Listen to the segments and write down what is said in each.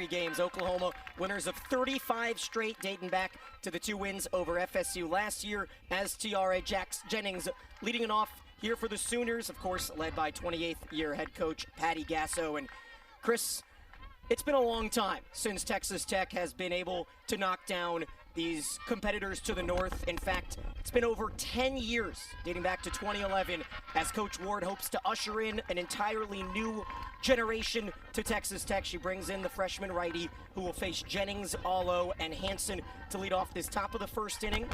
3 games. Oklahoma winners of 35 straight, dating back to the 2 wins over FSU last year, as Tiare Jennings leading it off here for the Sooners, of course, led by 28th-year head coach Patty Gasso. And Chris, it's been a long time since Texas Tech has been able to knock down these competitors to the north. In fact, it's been over 10 years, dating back to 2011, as Coach Ward hopes to usher in an entirely new generation to Texas Tech. She brings in the freshman righty who will face Jennings, Allo, and Hansen to lead off this top of the first inning.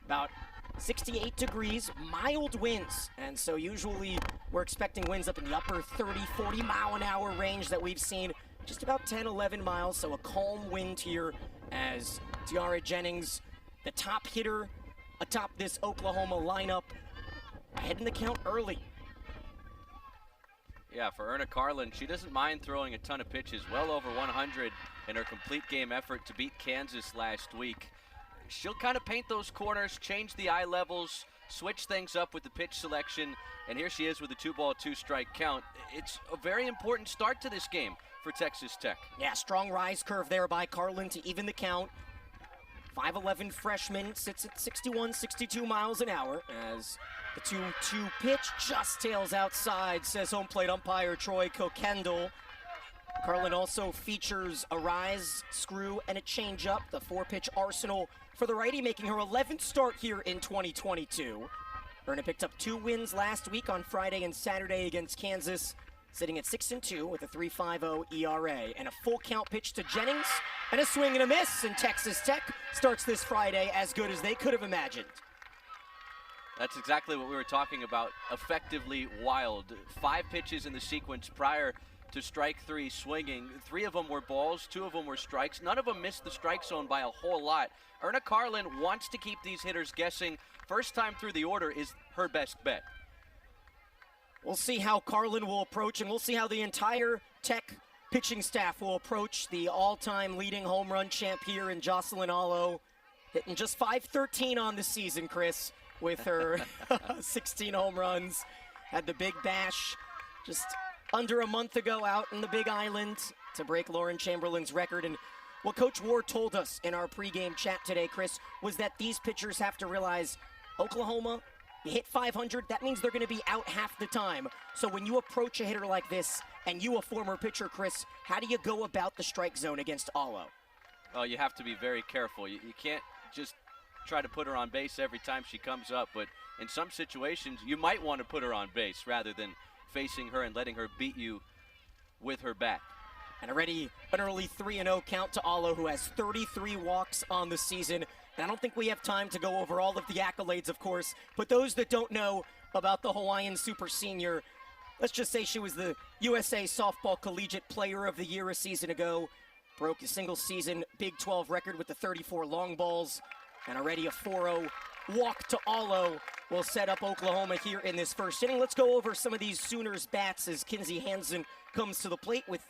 About 68 degrees, mild winds, and so usually we're expecting winds up in the upper 30, 40 mile an hour range that we've seen just about 10, 11 miles, so a calm wind here as Tiare Jennings, the top hitter atop this Oklahoma lineup, ahead in the count early. Yeah, for Erna Carlin, she doesn't mind throwing a ton of pitches, well over 100 in her complete game effort to beat Kansas last week. She'll kind of paint those corners, change the eye levels, switch things up with the pitch selection, and here she is with a 2-ball, 2-strike count. It's a very important start to this game for Texas Tech. Yeah, strong rise curve there by Carlin to even the count. 5'11" freshman sits at 61, 62 miles an hour as the 2-2 pitch just tails outside, says home plate umpire Troy Kokendall. Carlin also features a rise, screw, and a changeup, the 4-pitch arsenal for the righty, making her 11th start here in 2022. Erna picked up 2 wins last week on Friday and Saturday against Kansas, sitting at 6-2 with a 3.50 ERA. And a full count pitch to Jennings, and a swing and a miss, and Texas Tech starts this Friday as good as they could have imagined. That's exactly what we were talking about, effectively wild. 5 pitches in the sequence prior to strike 3 swinging. 3 of them were balls, 2 of them were strikes. None of them missed the strike zone by a whole lot. Erna Carlin wants to keep these hitters guessing. First time through the order is her best bet. We'll see how Carlin will approach, and we'll see how the entire Tech pitching staff will approach the all-time leading home run champ here in Jocelyn Allo, hitting just .513 on the season, Chris, with her 16 home runs. Had the big bash just under a month ago out in the Big Island to break Lauren Chamberlain's record. And what Coach Ward told us in our pregame chat today, Chris, was that these pitchers have to realize Oklahoma, you hit 500, that means they're going to be out half the time. So when you approach a hitter like this, and you a former pitcher, Chris, how do you go about the strike zone against Allo? Well, you have to be very careful. You can't just try to put her on base every time she comes up, but in some situations, you might want to put her on base rather than facing her and letting her beat you with her bat. And already an early 3-0 count to Allo, who has 33 walks on the season. And I don't think we have time to go over all of the accolades, of course, but those that don't know about the Hawaiian Super Senior, let's just say she was the USA Softball Collegiate Player of the Year a season ago, broke a single-season Big 12 record with the 34 long balls, and already a 4-0 walk to Allo will set up Oklahoma here in this first inning. Let's go over some of these Sooners bats as Kinsey Hansen comes to the plate with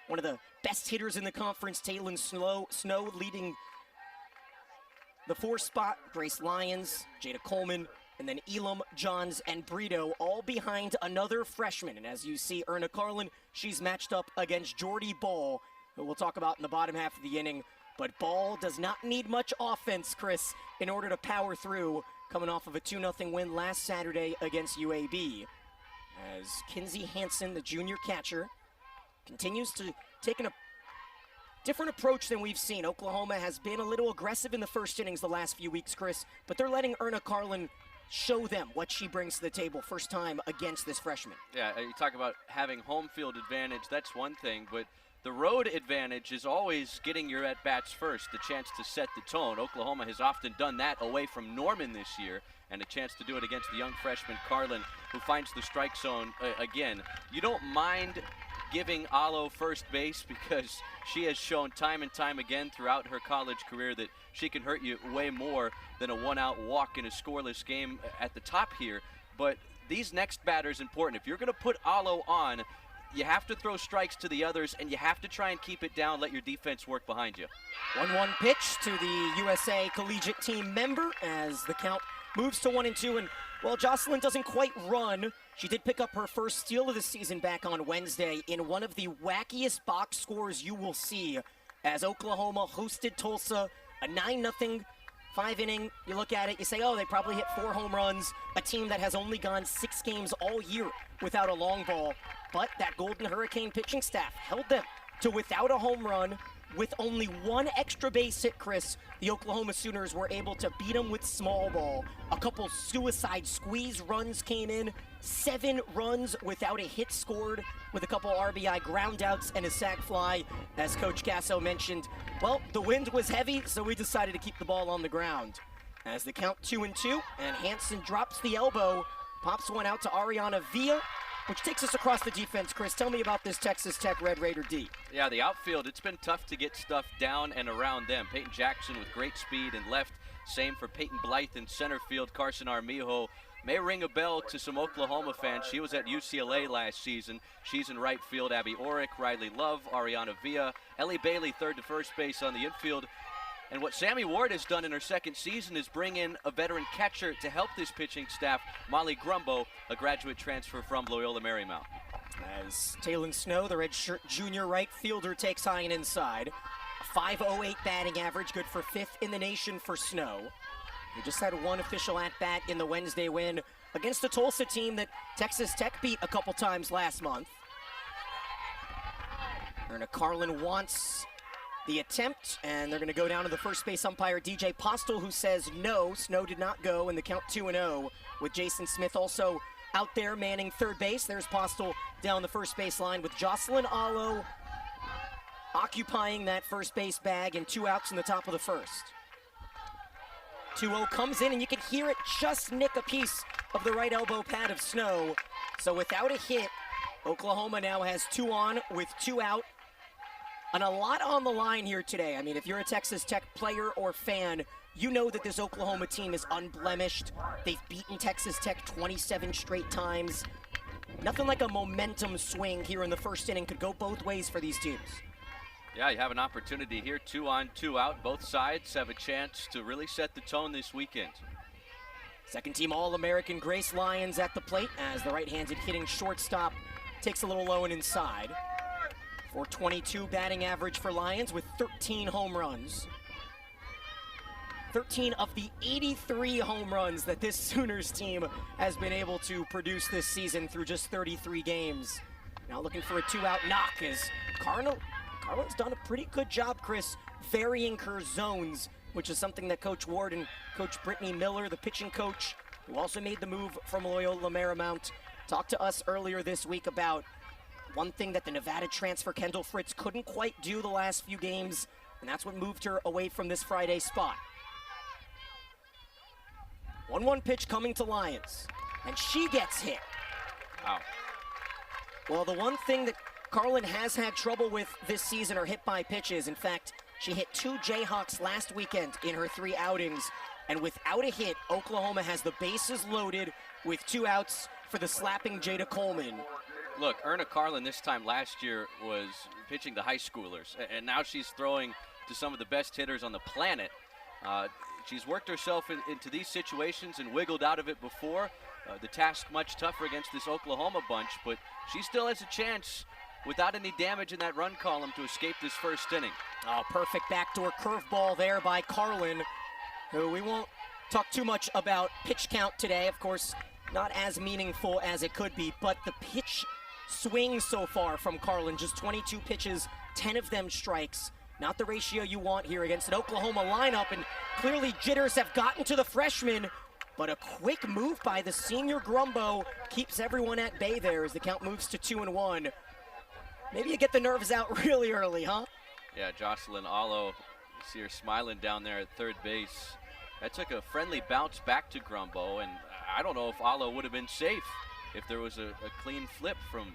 one of the best hitters in the conference, Taylon Snow leading the 4 spot, Grace Lyons, Jada Coleman, and then Elam, Johns, and Brito, all behind another freshman. And as you see, Erna Carlin, she's matched up against Jordy Ball, who we'll talk about in the bottom half of the inning. But Ball does not need much offense, Chris, in order to power through, coming off of a 2-0 win last Saturday against UAB. As Kinsey Hansen, the junior catcher, continues to take a different approach than we've seen. Oklahoma has been a little aggressive in the first innings the last few weeks, Chris, but they're letting Erna Carlin show them what she brings to the table first time against this freshman. Yeah, you talk about having home field advantage, that's one thing, but the road advantage is always getting your at-bats first, the chance to set the tone. Oklahoma has often done that away from Norman this year, and a chance to do it against the young freshman Carlin, who finds the strike zone again. You don't mind giving Allo first base because she has shown time and time again throughout her college career that she can hurt you way more than a 1-out walk in a scoreless game at the top here. But these next batters important. If you're going to put Allo on, you have to throw strikes to the others, and you have to try and keep it down, let your defense work behind you. 1-1 pitch to the USA Collegiate team member as the count moves to 1-2. And, well, Jocelyn doesn't quite run She did pick up her first steal of the season back on Wednesday in one of the wackiest box scores you will see as Oklahoma hosted Tulsa, a 9-0 5-inning. You look at it, you say, oh, they probably hit 4 home runs, a team that has only gone 6 games all year without a long ball. But that Golden Hurricane pitching staff held them to without a home run. With only 1 extra base hit, Chris, the Oklahoma Sooners were able to beat them with small ball. A couple suicide squeeze runs came in, 7 runs without a hit scored, with a couple RBI groundouts and a sac fly. As Coach Casso mentioned, well, the wind was heavy, so we decided to keep the ball on the ground. As the count 2-2, and Hansen drops the elbow, pops one out to Ariana Villa, which takes us across the defense. Chris, tell me about this Texas Tech Red Raider D. Yeah, the outfield, it's been tough to get stuff down and around them. Peyton Jackson with great speed in left. Same for Peyton Blythe in center field. Carson Armijo may ring a bell to some Oklahoma fans. She was at UCLA last season. She's in right field. Abby Orick, Riley Love, Ariana Villa. Ellie Bailey third to first base on the infield. And what Sammy Ward has done in her second season is bring in a veteran catcher to help this pitching staff, Molly Grumbo, a graduate transfer from Loyola Marymount. As Taylon Snow, the redshirt junior right fielder, takes high and inside. A .508 batting average, good for 5th in the nation for Snow. He just had 1 official at-bat in the Wednesday win against the Tulsa team that Texas Tech beat a couple times last month. Erna Carlin wants the attempt, and they're going to go down to the first base umpire, DJ Postel, who says no. Snow did not go in the count 2-0, with Jason Smith also out there manning third base. There's Postel down the first base line with Jocelyn Allo occupying that first base bag, and 2 outs in the top of the first. 2-0 comes in, and you can hear it just nick a piece of the right elbow pad of Snow. So without a hit, Oklahoma now has 2 on with 2 out. And a lot on the line here today. I mean, if you're a Texas Tech player or fan, you know that this Oklahoma team is unblemished. They've beaten Texas Tech 27 straight times. Nothing like a momentum swing here in the first inning could go both ways for these teams. Yeah, you have an opportunity here, 2 on, 2 out. Both sides have a chance to really set the tone this weekend. Second team All-American Grace Lyons at the plate as the right-handed hitting shortstop takes a little low and inside. .422 batting average for Lyons with 13 home runs. 13 of the 83 home runs that this Sooners team has been able to produce this season through just 33 games. Now looking for a 2-out knock as Carlin's done a pretty good job, Chris, varying her zones, which is something that Coach Ward and Coach Brittany Miller, the pitching coach, who also made the move from Loyola Marymount, talked to us earlier this week about one thing that the Nevada transfer Kendall Fritz couldn't quite do the last few games, and that's what moved her away from this Friday spot. 1-1 pitch coming to Lyons, and she gets hit. Wow. Well, the one thing that Carlin has had trouble with this season are hit-by pitches. In fact, she hit 2 Jayhawks last weekend in her 3 outings, and without a hit, Oklahoma has the bases loaded with 2 outs for the slapping Jada Coleman. Look, Erna Carlin this time last year was pitching to high schoolers, and now she's throwing to some of the best hitters on the planet. She's worked herself into these situations and wiggled out of it before. The task much tougher against this Oklahoma bunch, but she still has a chance without any damage in that run column to escape this first inning. Oh, perfect backdoor curveball there by Carlin, who we won't talk too much about pitch count today. Of course, not as meaningful as it could be, but the pitch swing so far from Carlin, just 22 pitches, 10 of them strikes. Not the ratio you want here against an Oklahoma lineup, and clearly jitters have gotten to the freshman, but a quick move by the senior Grumbo keeps everyone at bay there as the count moves to 2-1. Maybe you get the nerves out really early, huh? Yeah, Jocelyn Allo, you see her smiling down there at third base. That took a friendly bounce back to Grumbo, and I don't know if Allo would have been safe if there was a clean flip from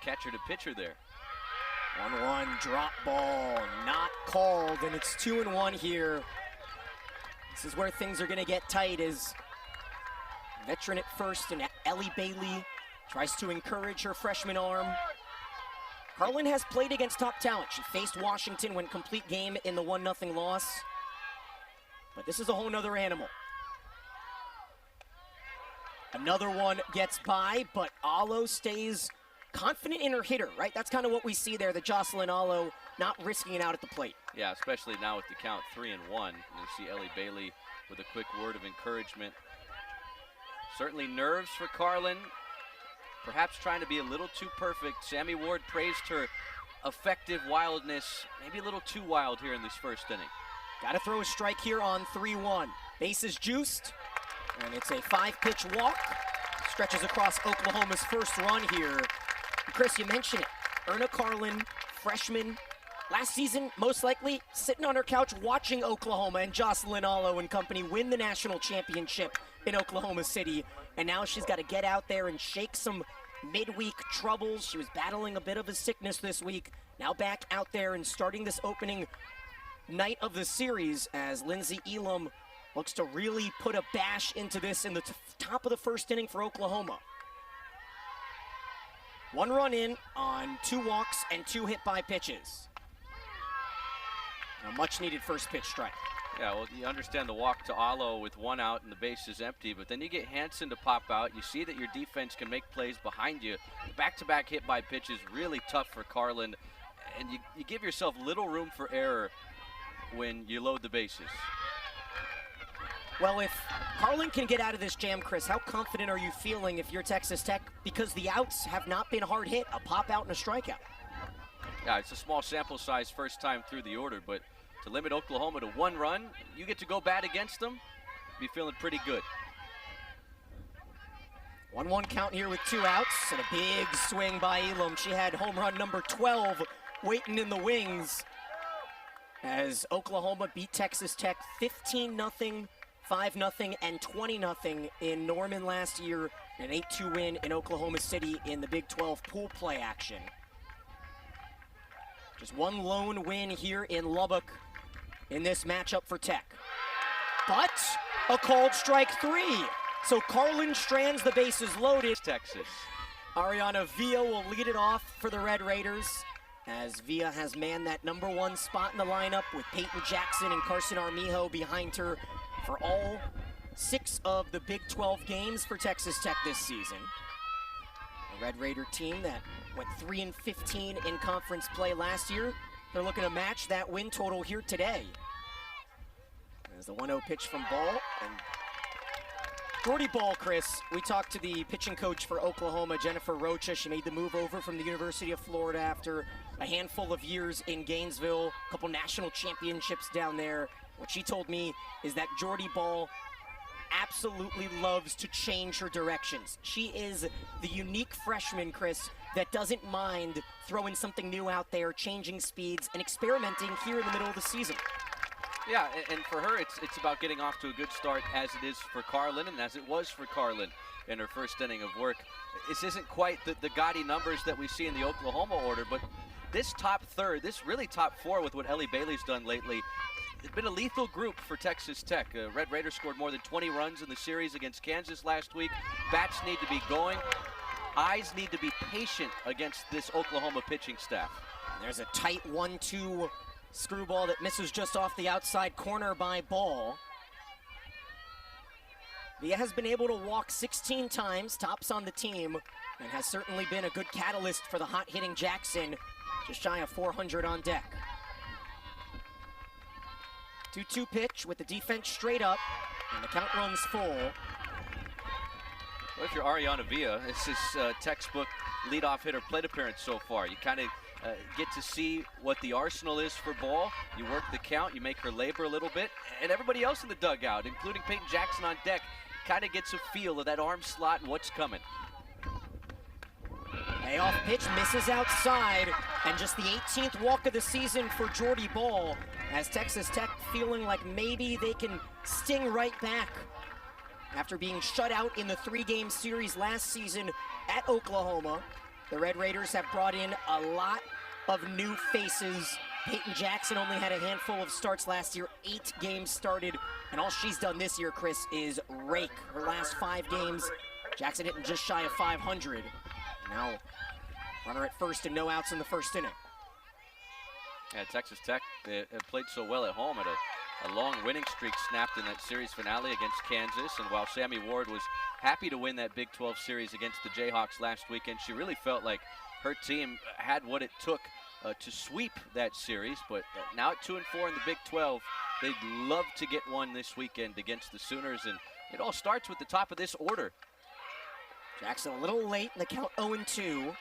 catcher to pitcher there. 1-1 drop ball, not called, and it's 2-1 here. This is where things are gonna get tight as veteran at first and Ellie Bailey tries to encourage her freshman arm. Carlin has played against top talent. She faced Washington, went complete game in the 1-0 loss. But this is a whole nother animal. Another one gets by, but Alo stays confident in her hitter, right? That's kind of what we see there, that Jocelyn Alo not risking it out at the plate. Yeah, especially now with the count 3-1. You see Ellie Bailey with a quick word of encouragement. Certainly nerves for Carlin. Perhaps trying to be a little too perfect. Sammy Ward praised her effective wildness. Maybe a little too wild here in this first inning. Got to throw a strike here on 3-1. Bases juiced, and it's a 5-pitch walk. Stretches across Oklahoma's first run here. Chris, you mentioned it. Erna Carlin, freshman. Last season, most likely, sitting on her couch watching Oklahoma and Jocelyn Alo and company win the national championship in Oklahoma City. And now she's got to get out there and shake some midweek troubles. She was battling a bit of a sickness this week. Now back out there and starting this opening night of the series as Lindsey Elam looks to really put a bash into this in the top of the first inning for Oklahoma. 1 run in on 2 walks and 2 hit-by pitches. A much-needed first pitch strike. Yeah, well, you understand the walk to Alo with 1 out and the base is empty, but then you get Hansen to pop out. You see that your defense can make plays behind you. Back-to-back hit-by pitches, really tough for Carlin, and you give yourself little room for error when you load the bases. Well, if Carlin can get out of this jam, Chris, how confident are you feeling if you're Texas Tech? Because the outs have not been hard hit, a pop out and a strikeout. Yeah, it's a small sample size first time through the order, but to limit Oklahoma to 1 run, you get to go bat against them, be feeling pretty good. 1-1 count here with 2 outs and a big swing by Elam. She had home run number 12 waiting in the wings as Oklahoma beat Texas Tech 15-0, 5-0, and 20-0 in Norman last year. An 8-2 win in Oklahoma City in the Big 12 pool play action. Just 1 lone win here in Lubbock in this matchup for Tech. But a called strike 3. So Carlin strands the bases loaded. Texas. Ariana Villa will lead it off for the Red Raiders as Villa has manned that number 1 spot in the lineup with Peyton Jackson and Carson Armijo behind her for all 6 of the Big 12 games for Texas Tech this season. A Red Raider team that went 3-15 in conference play last year. They're looking to match that win total here today. As the 1-0 pitch from Ball. And Jordy Ball, Chris, we talked to the pitching coach for Oklahoma, Jennifer Rocha. She made the move over from the University of Florida after a handful of years in Gainesville, a couple national championships down there. What she told me is that Jordy Ball absolutely loves to change her directions. She is the unique freshman, Chris, that doesn't mind throwing something new out there, changing speeds, and experimenting here in the middle of the season. Yeah, and for her, it's about getting off to a good start, as it is for Carlin and as it was for Carlin in her first inning of work. This isn't quite the gaudy numbers that we see in the Oklahoma order, but this top third, this really top 4 with what Ellie Bailey's done lately, it's been a lethal group for Texas Tech. Red Raiders scored more than 20 runs in the series against Kansas last week. Bats need to be going. Eyes need to be patient against this Oklahoma pitching staff. And there's a tight 1-2 screwball that misses just off the outside corner by Ball. Villa has been able to walk 16 times, tops on the team, and has certainly been a good catalyst for the hot-hitting Jackson, just shy of 400 on deck. 2-2 pitch with the defense straight up, and the count runs full. Well, if you're Ariana Villa, this is textbook leadoff hitter plate appearance so far. You kind of get to see what the arsenal is for Ball. You work the count, you make her labor a little bit, and everybody else in the dugout, including Peyton Jackson on deck, kind of gets a feel of that arm slot and what's coming. Payoff pitch misses outside, and just the 18th walk of the season for Jordy Ball, as Texas Tech feeling like maybe they can sting right back after being shut out in the 3-game series last season at Oklahoma. The Red Raiders have brought in a lot of new faces. Peyton Jackson only had a handful of starts last year, 8 games started, and all she's done this year, Chris, is rake. Her last 5 games, Jackson hitting just shy of 500. Now, runner at first and no outs in the first inning. Yeah, Texas Tech, they have played so well at home at a A long winning streak snapped in that series finale against Kansas, and while Sammy Ward was happy to win that Big 12 series against the Jayhawks last weekend, she really felt like her team had what it took to sweep that series. But now at 2-4 in the Big 12, they'd love to get one this weekend against the Sooners, and it all starts with the top of this order. Jackson a little late in the count, 0-2.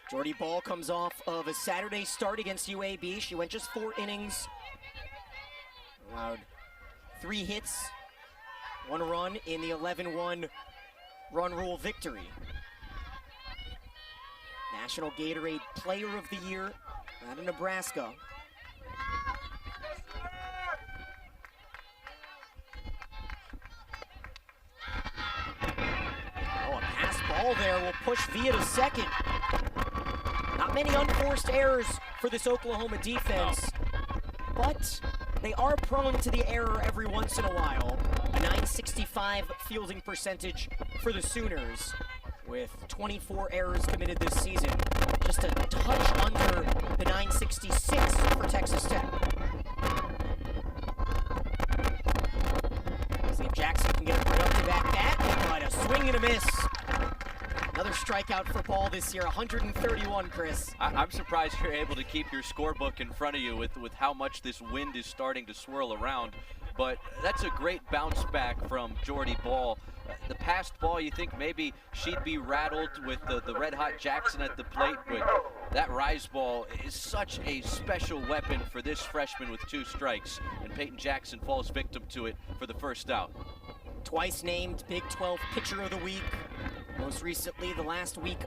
Jordy Bahl comes off of a Saturday start against UAB. She went just 4 innings, allowed 3 hits, 1 run in the 11-1 run rule victory. National Gatorade Player of the Year out of Nebraska. Oh, a pass ball there will push Villa to second. Not many unforced errors for this Oklahoma defense, but they are prone to the error every once in a while. A .965 fielding percentage for the Sooners, with 24 errors committed this season. Just a touch under the .966 for Texas Tech. See if Jackson can get a productive at-bat, but a swing and a miss. Another strikeout for Bahl this year, 131, Chris. I'm surprised you're able to keep your scorebook in front of you with how much this wind is starting to swirl around. But that's a great bounce back from Jordy Bahl. The past ball, you think maybe she'd be rattled with the red-hot Jackson at the plate, but that rise ball is such a special weapon for this freshman with 2 strikes, and Peyton Jackson falls victim to it for the first out. Twice named Big 12 Pitcher of the Week. Most recently, the last week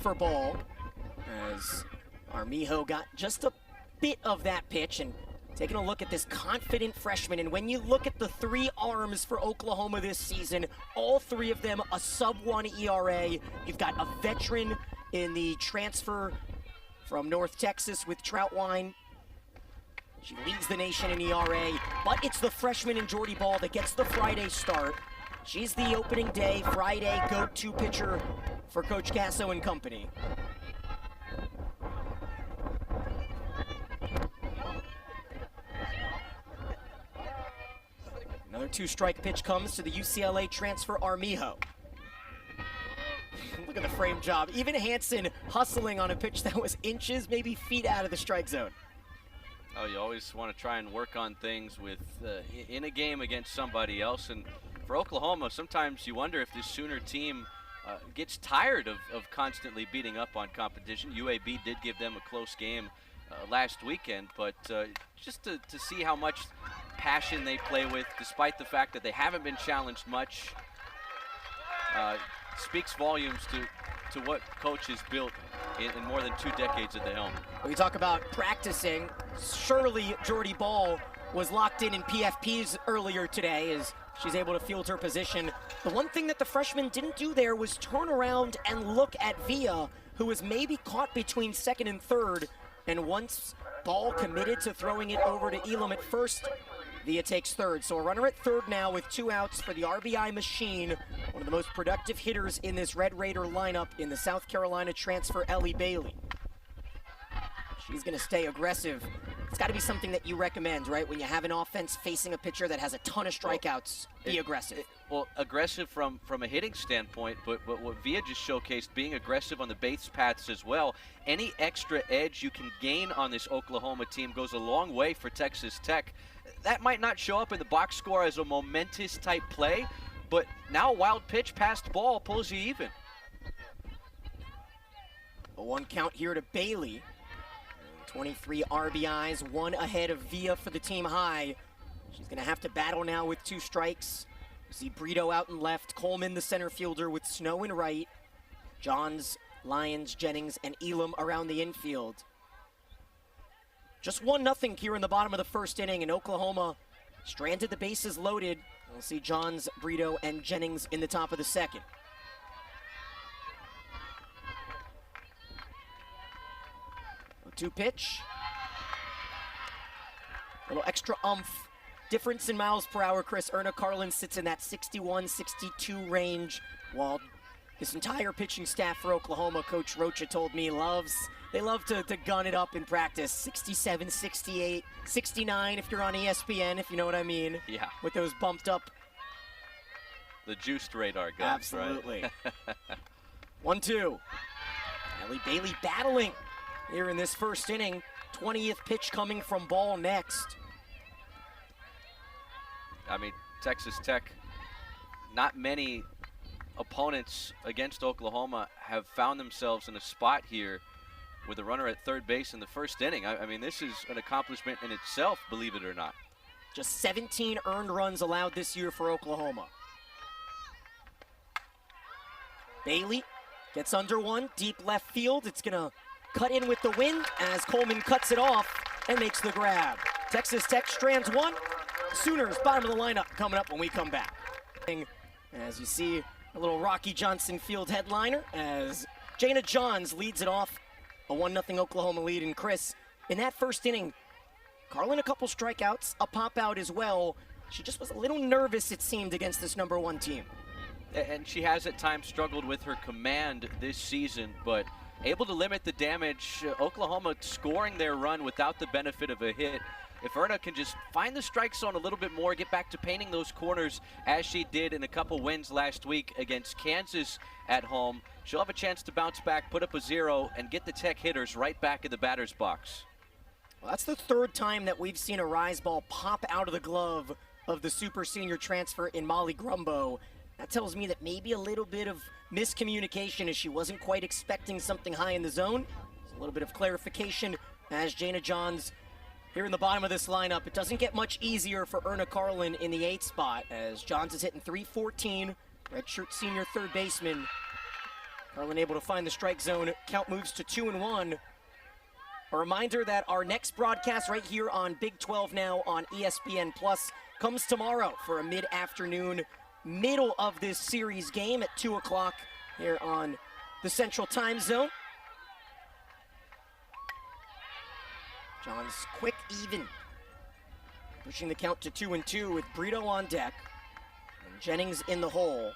for Bahl, as Armijo got just a bit of that pitch. And taking a look at this confident freshman, and when you look at the 3 arms for Oklahoma this season, all 3 of them a sub-1 ERA. You've got a veteran in the transfer from North Texas with Troutwine. She leads the nation in ERA, but it's the freshman in Jordy Bahl that gets the Friday start. She's the opening day, Friday go-to pitcher for Coach Gasso and company. Another 2-strike pitch comes to the UCLA transfer Armijo. Look at the frame job. Even Hansen hustling on a pitch that was inches, maybe feet out of the strike zone. Oh, you always want to try and work on things with in a game against somebody else. And for Oklahoma, sometimes you wonder if this Sooner team gets tired of constantly beating up on competition. UAB did give them a close game last weekend, but just to see how much passion they play with, despite the fact that they haven't been challenged much, speaks volumes to what coach has built in more than 2 decades at the helm. When you talk about practicing, surely Jordy Bahl was locked in PFPs earlier today as she's able to field her position. The one thing that the freshman didn't do there was turn around and look at Villa, who was maybe caught between second and third, and once Bahl committed to throwing it over to Elam at first, Villa takes third. So a runner at third now with 2 outs for the RBI machine, one of the most productive hitters in this Red Raider lineup in the South Carolina transfer, Ellie Bailey. She's going to stay aggressive. It's got to be something that you recommend, right? When you have an offense facing a pitcher that has a ton of strikeouts, be aggressive. Well, aggressive from a hitting standpoint, but what Villa just showcased, being aggressive on the base paths as well. Any extra edge you can gain on this Oklahoma team goes a long way for Texas Tech. That might not show up in the box score as a momentous type play, but now a wild pitch past Bahl pulls you even. A 1 count here to Bailey. 23 RBIs, 1 ahead of Villa for the team high. She's going to have to battle now with 2 strikes. You see Brito out in left, Coleman the center fielder with Snow in right, Johns, Lyons, Jennings, and Elam around the infield. Just 1-0 here in the bottom of the first inning, and Oklahoma stranded, the bases loaded. We'll see Johns, Brito, and Jennings in the top of the second. A 2-pitch. A little extra oomph. Difference in miles per hour, Chris. Erna Carlin sits in that 61, 62 range, while this entire pitching staff for Oklahoma, Coach Rocha told me, loves They love to gun it up in practice. 67, 68, 69 if you're on ESPN, if you know what I mean. Yeah. With those bumped up. The juiced radar guns, Absolutely. right? 1-2. Ellie Bailey battling here in this first inning. 20th pitch coming from ball next. I mean, Texas Tech, not many opponents against Oklahoma have found themselves in a spot here with a runner at third base in the first inning. I mean, this is an accomplishment in itself, believe it or not. Just 17 earned runs allowed this year for Oklahoma. Bailey gets under one, deep left field. It's going to cut in with the wind as Coleman cuts it off and makes the grab. Texas Tech strands one. Sooners, bottom of the lineup, coming up when we come back. As you see, a little Rocky Johnson Field headliner as Jana Johns leads it off. A 1-0 Oklahoma lead. And Chris, in that first inning, Carlin a couple strikeouts, a pop out as well. She just was a little nervous, it seemed, against this #1 team. And she has at times struggled with her command this season, but able to limit the damage. Oklahoma scoring their run without the benefit of a hit. If Erna can just find the strike zone a little bit more, get back to painting those corners as she did in a couple wins last week against Kansas at home, she'll have a chance to bounce back, put up a 0, and get the Tech hitters right back in the batter's box. Well, that's the third time that we've seen a rise ball pop out of the glove of the super senior transfer in Molly Grumbo. That tells me that maybe a little bit of miscommunication as she wasn't quite expecting something high in the zone. A little bit of clarification as Jana Johns here in the bottom of this lineup. It doesn't get much easier for Erna Carlin in the 8th spot as Johns is hitting .314. Redshirt senior third baseman. Carlin able to find the strike zone. Count moves to 2-1. A reminder that our next broadcast right here on Big 12 Now on ESPN Plus comes tomorrow for a mid-afternoon, middle of this series game at 2 o'clock here on the Central Time Zone. Johns quick, even, pushing the count to 2-2 with Brito on deck and Jennings in the hole.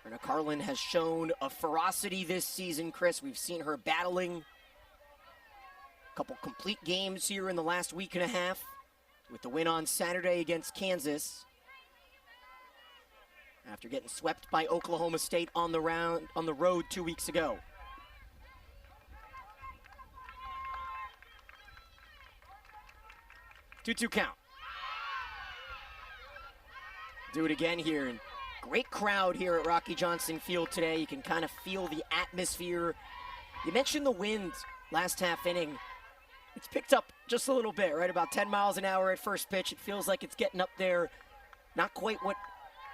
Erna Carlin has shown a ferocity this season, Chris. We've seen her battling a couple complete games here in the last week and a half with the win on Saturday against Kansas after getting swept by Oklahoma State on the road 2 weeks ago. Two count. Do it again here. And great crowd here at Rocky Johnson Field today. You can kind of feel the atmosphere. You mentioned the wind last half inning. It's picked up just a little bit, right? About 10 miles an hour at first pitch. It feels like it's getting up there. Not quite what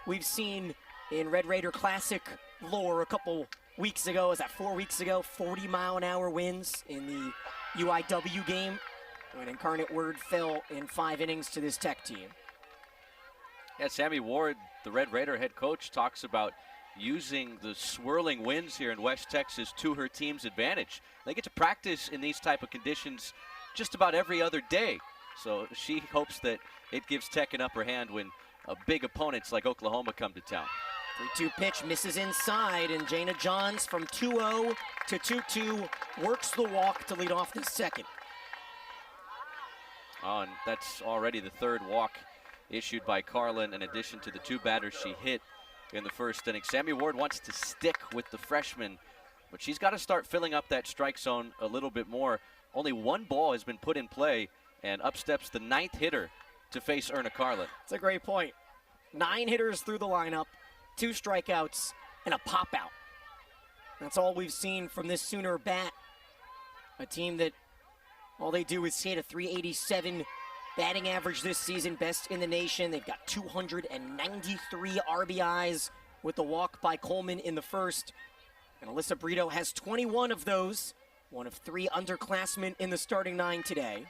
we've seen in Red Raider Classic lore a couple weeks ago. Is that 4 weeks ago? 40-mile-an-hour winds in the UIW game when Incarnate Word fell in 5 innings to this Tech team. Yeah, Sammy Ward, the Red Raider head coach, talks about using the swirling winds here in West Texas to her team's advantage. They get to practice in these type of conditions just about every other day. So she hopes that it gives Tech an upper hand when big opponents like Oklahoma come to town. 3-2 pitch misses inside, and Jana Johns from 2-0 to 2-2 works the walk to lead off this second. Oh, and that's already the third walk issued by Carlin in addition to the 2 batters she hit in the first inning. Sammy Ward wants to stick with the freshman, but she's got to start filling up that strike zone a little bit more. Only 1 ball has been put in play, and up steps the 9th hitter to face Erna Carlin. That's a great point. 9 hitters through the lineup, 2 strikeouts, and a pop-out. That's all we've seen from this Sooner bat. A team that all they do is hit a .387 batting average this season, best in the nation. They've got 293 RBIs with the walk by Coleman in the first. And Alyssa Brito has 21 of those, one of 3 underclassmen in the starting 9 today.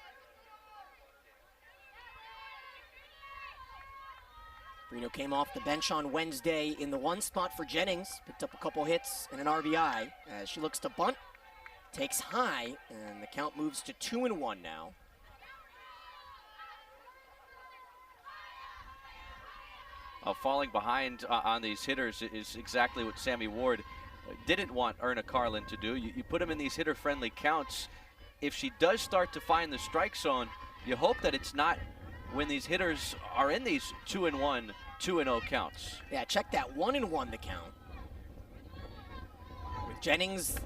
Brito came off the bench on Wednesday in the 1 spot for Jennings, picked up a couple hits and an RBI as she looks to bunt, takes high, and the count moves to 2-1 now. Falling behind on these hitters is exactly what Sammy Ward didn't want Erna Carlin to do. You put him in these hitter-friendly counts. If she does start to find the strike zone, you hope that it's not when these hitters are in these 2-1, 2-0 counts. Yeah, check that, 1-1 the count. With Jennings,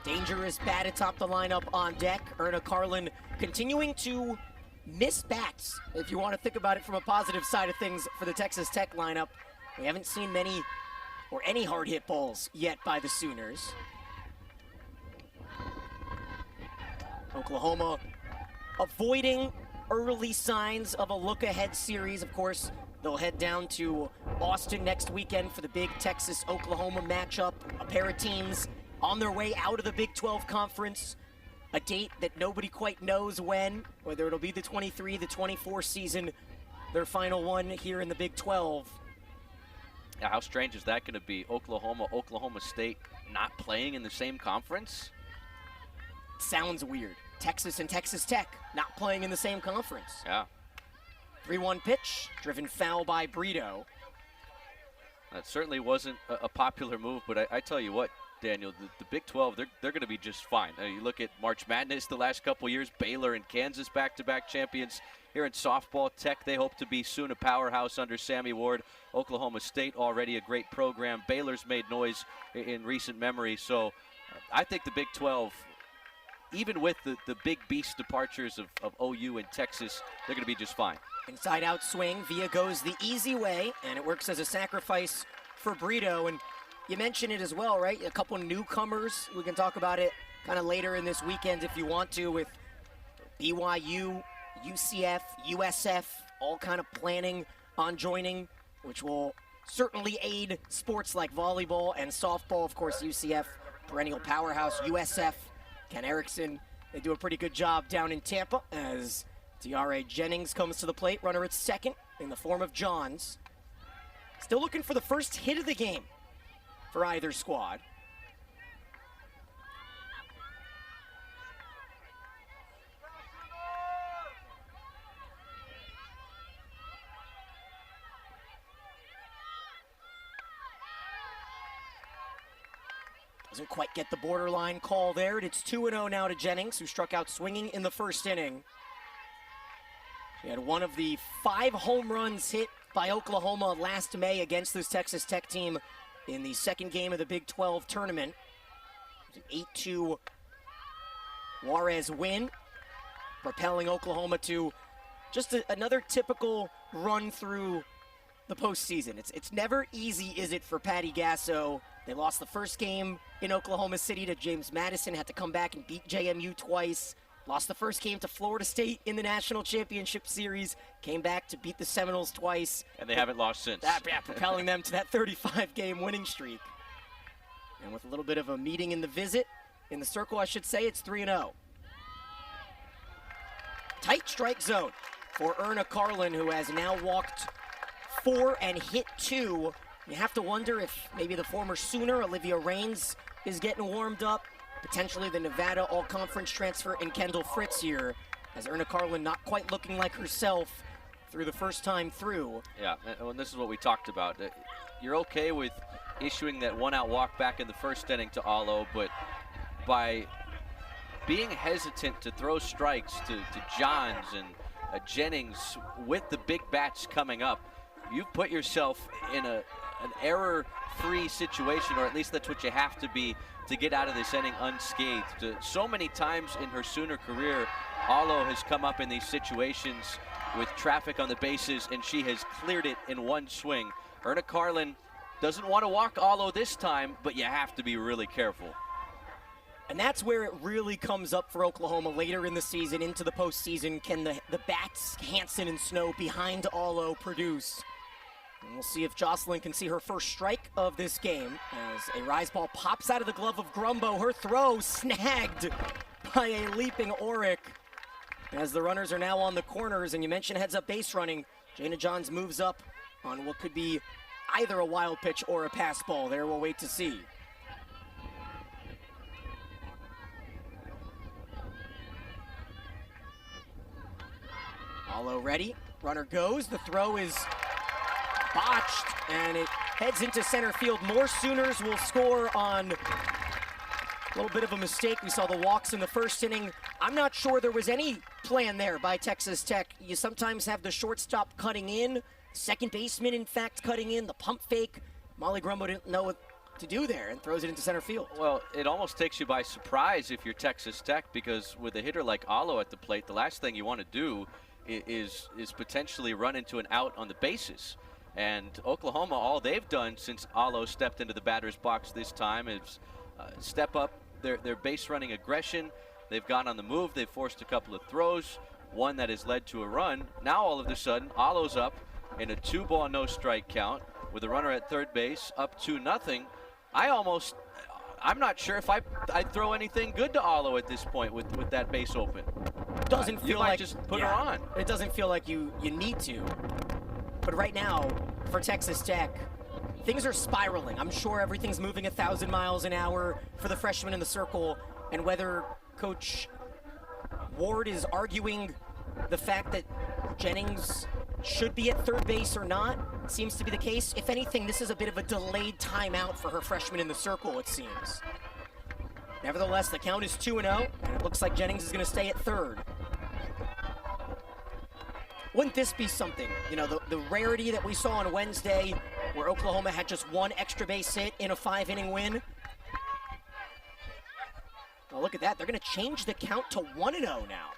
dangerous bat atop the lineup on deck. Erna Carlin continuing to miss bats, if you want to think about it from a positive side of things for the Texas Tech lineup. We haven't seen many or any hard hit balls yet by the Sooners. Oklahoma avoiding early signs of a look-ahead series. Of course, they'll head down to Austin next weekend for the big Texas-Oklahoma matchup. A pair of teams on their way out of the Big 12 Conference. A date that nobody quite knows when, whether it'll be the 23, the 24 season, their final one here in the Big 12. Yeah, how strange is that going to be? Oklahoma, Oklahoma State not playing in the same conference? Sounds weird. Texas and Texas Tech not playing in the same conference. Yeah. 3-1 pitch, driven foul by Brito. That certainly wasn't a popular move, but I tell you what, Daniel, the Big 12, they're going to be just fine. You look at March Madness the last couple years, Baylor and Kansas back-to-back champions. Here in softball, Tech, they hope to be soon a powerhouse under Sammy Ward. Oklahoma State, already a great program. Baylor's made noise in recent memory. So I think the Big 12, even with the big beast departures of OU and Texas, they're going to be just fine. Inside out swing, Villa goes the easy way, and it works as a sacrifice for Brito. And you mentioned it as well, right? A couple newcomers. We can talk about it kind of later in this weekend if you want to, with BYU, UCF, USF, all kind of planning on joining, which will certainly aid sports like volleyball and softball. Of course, UCF, perennial powerhouse. USF, Ken Erickson, they do a pretty good job down in Tampa as Tiare Jennings comes to the plate. Runner at second in the form of Johns. Still looking for the first hit of the game for either squad. Doesn't quite get the borderline call there. It's 2-0 now to Jennings, who struck out swinging in the first inning. She had one of the 5 home runs hit by Oklahoma last May against this Texas Tech team in the second game of the Big 12 tournament. An 8-2 Juarez win, propelling Oklahoma to just another typical run through the postseason. It's never easy, is it, for Patty Gasso? They lost the first game in Oklahoma City to James Madison, had to come back and beat JMU twice. Lost the first game to Florida State in the National Championship Series, came back to beat the Seminoles twice. And they haven't lost since. Propelling them to that 35-game winning streak. And with a little bit of a meeting in the visit, in the circle, I should say, it's 3-0. Tight strike zone for Erna Carlin, who has now walked 4 and hit 2. You have to wonder if maybe the former Sooner, Olivia Raines, is getting warmed up. Potentially the Nevada All-Conference transfer in Kendall Fritz here, as Erna Carlin not quite looking like herself through the first time through. Yeah, and this is what we talked about. You're okay with issuing that one-out walk back in the first inning to Alo, but by being hesitant to throw strikes to Johns and Jennings with the big bats coming up, you've put yourself in an error-free situation, or at least that's what you have to be to get out of this inning unscathed. So many times in her Sooner career, Alo has come up in these situations with traffic on the bases, and she has cleared it in one swing. Erna Carlin doesn't want to walk Alo this time, but you have to be really careful. And that's where it really comes up for Oklahoma later in the season, into the postseason. Can the bats, Hansen and Snow behind Alo, produce? And we'll see if Jocelyn can see her first strike of this game as a rise ball pops out of the glove of Grumbo. Her throw snagged by a leaping Oric. As the runners are now on the corners, and you mentioned heads-up base running, Jana Johns moves up on what could be either a wild pitch or a pass ball. There, we'll wait to see. Alo ready. Runner goes. The throw is botched, and it heads into center field. More Sooners will score on a little bit of a mistake. We saw the walks in the first inning. I'm not sure there was any plan there by Texas Tech. You sometimes have the shortstop cutting in, second baseman, in fact, cutting in, the pump fake. Molly Grumbo didn't know what to do there and throws it into center field. Well, it almost takes you by surprise if you're Texas Tech, because with a hitter like Alo at the plate, the last thing you want to do is potentially run into an out on the bases. And Oklahoma, all they've done since Alo stepped into the batter's box this time is step up their base running aggression. They've gone on the move. They've forced a couple of throws, one that has led to a run. Now all of a sudden, Alo's up in a 2-ball, no strike count with a runner at third base, up 2-0. I'm not sure if I'd throw anything good to Alo at this point with that base open. Doesn't feel you might like just put her on. It doesn't feel like you need to. But right now, for Texas Tech, things are spiraling. I'm sure everything's moving 1,000 miles an hour for the freshmen in the circle, and whether Coach Ward is arguing the fact that Jennings should be at third base or not seems to be the case. If anything, this is a bit of a delayed timeout for her freshman in the circle, it seems. Nevertheless, the count is 2-0, and it looks like Jennings is going to stay at third. Wouldn't this be something? You know, the rarity that we saw on Wednesday where Oklahoma had just one extra base hit in a 5-inning win. Oh, look at that. They're going to change the count to 1-0 now.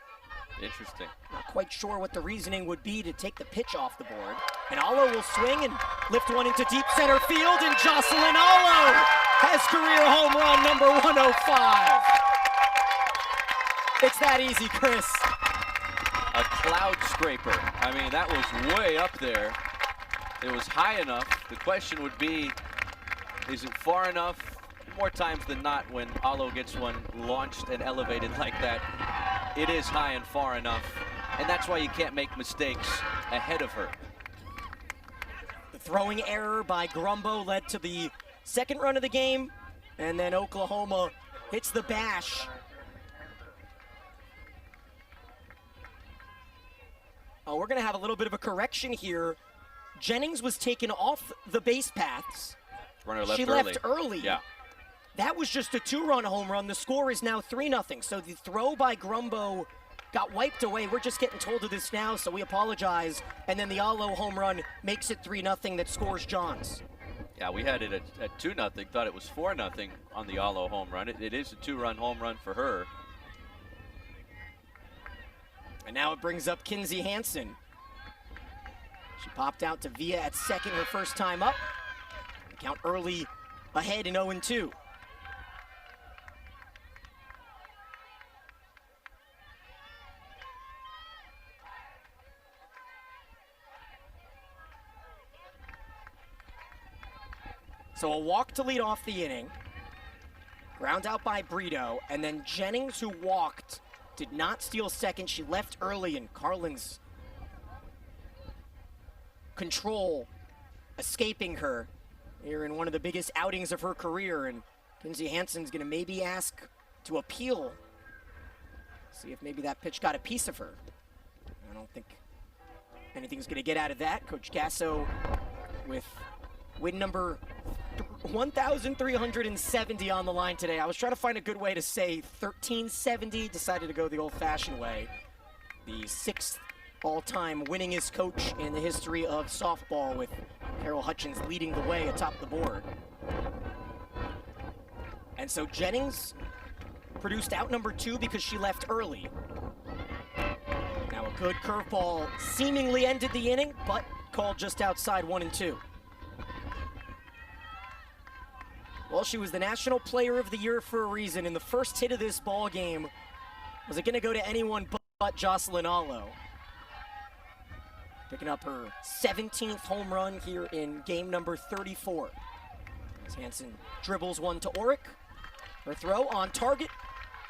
Interesting. Not quite sure what the reasoning would be to take the pitch off the board. And Alo will swing and lift one into deep center field, and Jocelyn Alo has career home run number 105. It's that easy, Chris. A cloud scraper. I mean, that was way up there. It was high enough. The question would be, is it far enough? More times than not, when Alo gets one launched and elevated like that, it is high and far enough. And that's why you can't make mistakes ahead of her. The throwing error by Grumbo led to the second run of the game, and then Oklahoma hits the bash. Oh, we're going to have a little bit of a correction here. Jennings was taken off the base paths. Runner left she early. left early. Yeah. That was just a 2-run home run. The score is now 3-0. So the throw by Grumbo got wiped away. We're just getting told of this now, so we apologize. And then the Alo home run makes it 3-0 that scores Johns. Yeah, we had it at 2-0. Thought it was 4-0 on the Alo home run. It is a 2-run home run for her. And now it brings up Kinsey Hansen. She popped out to Villa at second her first time up. Count early ahead in 0-2. So a walk to lead off the inning. Ground out by Brito, and then Jennings, who walked, did not steal second. She left early, and Carlin's control escaping her here in one of the biggest outings of her career. And Kinsey Hansen's going to maybe ask to appeal. See if maybe that pitch got a piece of her. I don't think anything's going to get out of that. Coach Gasso with win number 1,370 on the line today. I was trying to find a good way to say 1370, decided to go the old-fashioned way. The sixth all-time winningest coach in the history of softball, with Carol Hutchins leading the way atop the board. And so Jennings produced out number 2 because she left early. Now a good curveball seemingly ended the inning, but called just outside 1-2. Well, she was the National Player of the Year for a reason. In the first hit of this ball game, was it going to go to anyone but Jocelyn Alo? Picking up her 17th home run here in game number 34. As Hansen dribbles one to Orick. Her throw on target.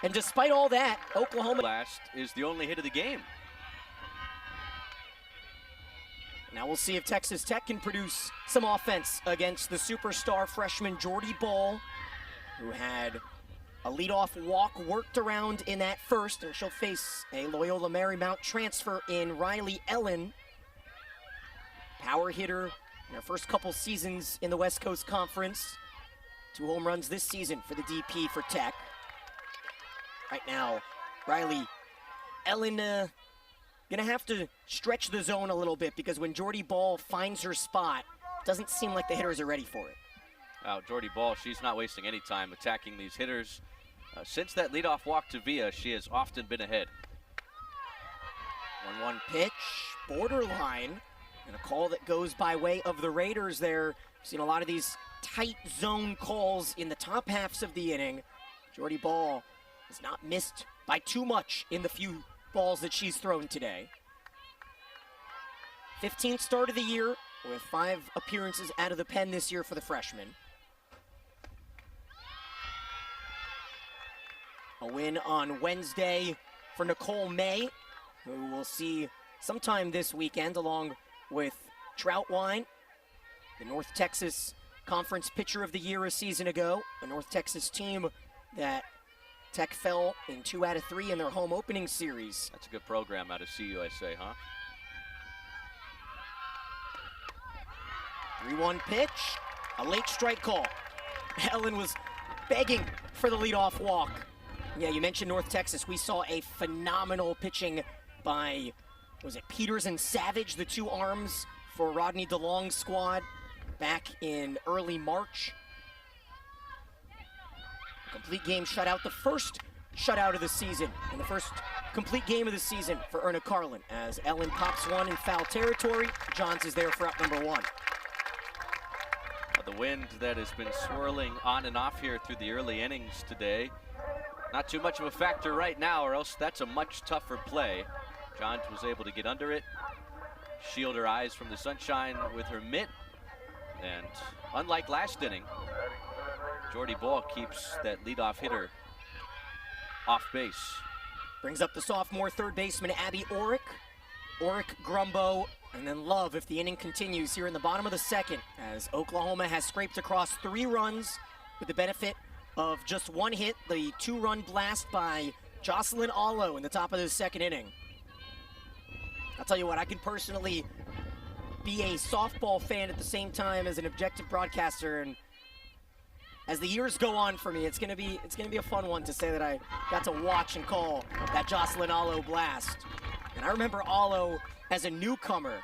And despite all that, Oklahoma Last is the only hit of the game. Now we'll see if Texas Tech can produce some offense against the superstar freshman Jordy Ball, who had a leadoff walk worked around in that first, and she'll face a Loyola Marymount transfer in Riley Ellen. Power hitter in her first couple seasons in the West Coast Conference. 2 home runs this season for the DP for Tech. Right now, Riley, Ellen gonna have to stretch the zone a little bit because when Jordy Ball finds her spot, doesn't seem like the hitters are ready for it. Jordy Ball, she's not wasting any time attacking these hitters. Since that leadoff walk to Villa, she has often been ahead. 1-1 pitch, borderline, and a call that goes by way of the Raiders there. We've seen a lot of these tight zone calls in the top halves of the inning. Jordy Ball has not missed by too much in the few balls that she's thrown today. 15th start of the year with 5 appearances out of the pen this year for the freshman. A win on Wednesday for Nicole May, who we'll see sometime this weekend along with Troutwine, the North Texas Conference Pitcher of the Year a season ago, a North Texas team that Tech fell in 2 out of 3 in their home opening series. That's a good program out of CUSA, huh? 3-1 pitch, a late strike call. Ellen was begging for the leadoff walk. Yeah, you mentioned North Texas. We saw a phenomenal pitching by, was it Peters and Savage, the 2 arms for Rodney DeLong's squad back in early March. Complete game shutout, the first shutout of the season, and the first complete game of the season for Erna Carlin as Ellen pops one in foul territory. Johns is there for out number 1. The wind that has been swirling on and off here through the early innings today. Not too much of a factor right now, or else that's a much tougher play. Johns was able to get under it, shield her eyes from the sunshine with her mitt, and unlike last inning, Jordy Ball keeps that leadoff hitter off base. Brings up the sophomore third baseman Abby Orrick. Orrick, Grumbo, and then Love if the inning continues here in the bottom of the second, as Oklahoma has scraped across 3 runs with the benefit of just 1 hit, the 2-run blast by Jocelyn Allo in the top of the second inning. I'll tell you what, I can personally be a softball fan at the same time as an objective broadcaster, and as the years go on for me, it's gonna be a fun one to say that I got to watch and call that Jocelyn Allo blast. And I remember Allo as a newcomer,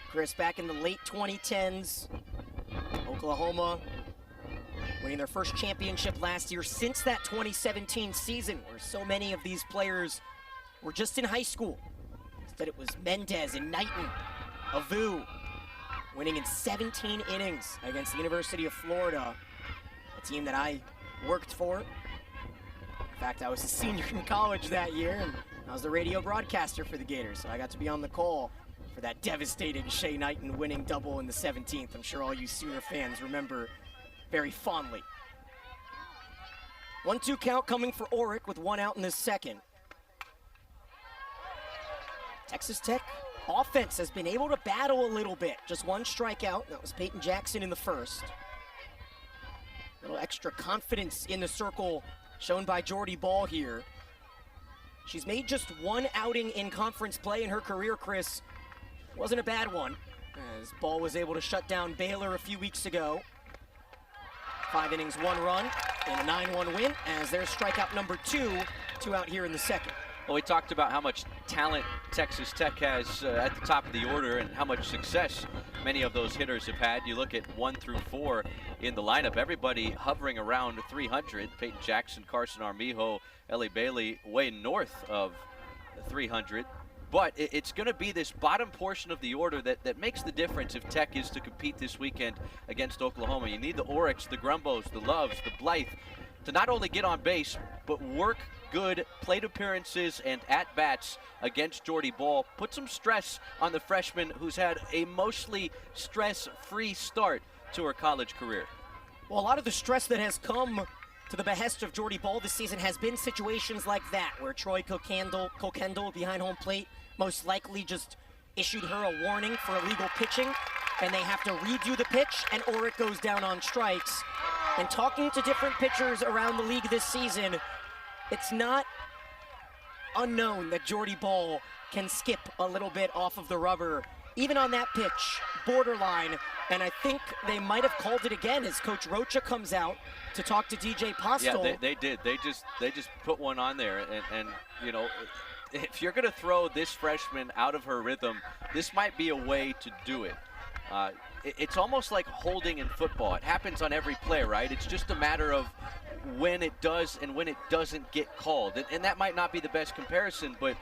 Chris, back in the late 2010s, Oklahoma winning their first championship last year since that 2017 season where so many of these players were just in high school. Instead it was Mendez and Knighton, Avu, winning in 17 innings against the University of Florida, a team that I worked for. In fact, I was a senior in college that year, and I was the radio broadcaster for the Gators, so I got to be on the call for that devastating Shea Knighton winning double in the 17th. I'm sure all you Sooner fans remember very fondly. 1-2 count coming for Orrick with 1 out in the second. Texas Tech offense has been able to battle a little bit. Just 1 strikeout, that was Peyton Jackson in the first. A little extra confidence in the circle shown by Jordy Ball here. She's made just 1 outing in conference play in her career, Chris. Wasn't a bad one, as Ball was able to shut down Baylor a few weeks ago. 5 innings, 1 run, and a 9-1 win as their strikeout number 2 out here in the second. Well, we talked about how much talent Texas Tech has at the top of the order and how much success many of those hitters have had. You look at 1 through 4 in the lineup, everybody hovering around 300. Peyton Jackson, Carson Armijo, Ellie Bailey way north of 300. But it's going to be this bottom portion of the order that makes the difference if Tech is to compete this weekend against Oklahoma. You need the Orricks, the Grumbos, the Loves, the Blythe to not only get on base, but work good plate appearances and at-bats against Jordy Ball. Put some stress on the freshman who's had a mostly stress-free start to her college career. Well, a lot of the stress that has come to the behest of Jordy Ball this season has been situations like that, where Troy Kokendall behind home plate most likely just issued her a warning for illegal pitching, and they have to redo the pitch, and Orrick goes down on strikes. And talking to different pitchers around the league this season, it's not unknown that Jordy Ball can skip a little bit off of the rubber even on that pitch, borderline. And I think they might have called it again as Coach Rocha comes out to talk to DJ Postel. Yeah, they did. They just put one on there, and you know, if you're going to throw this freshman out of her rhythm, this might be a way to do it. It's almost like holding in football. It happens on every play, right? It's just a matter of when it does and when it doesn't get called. And that might not be the best comparison, but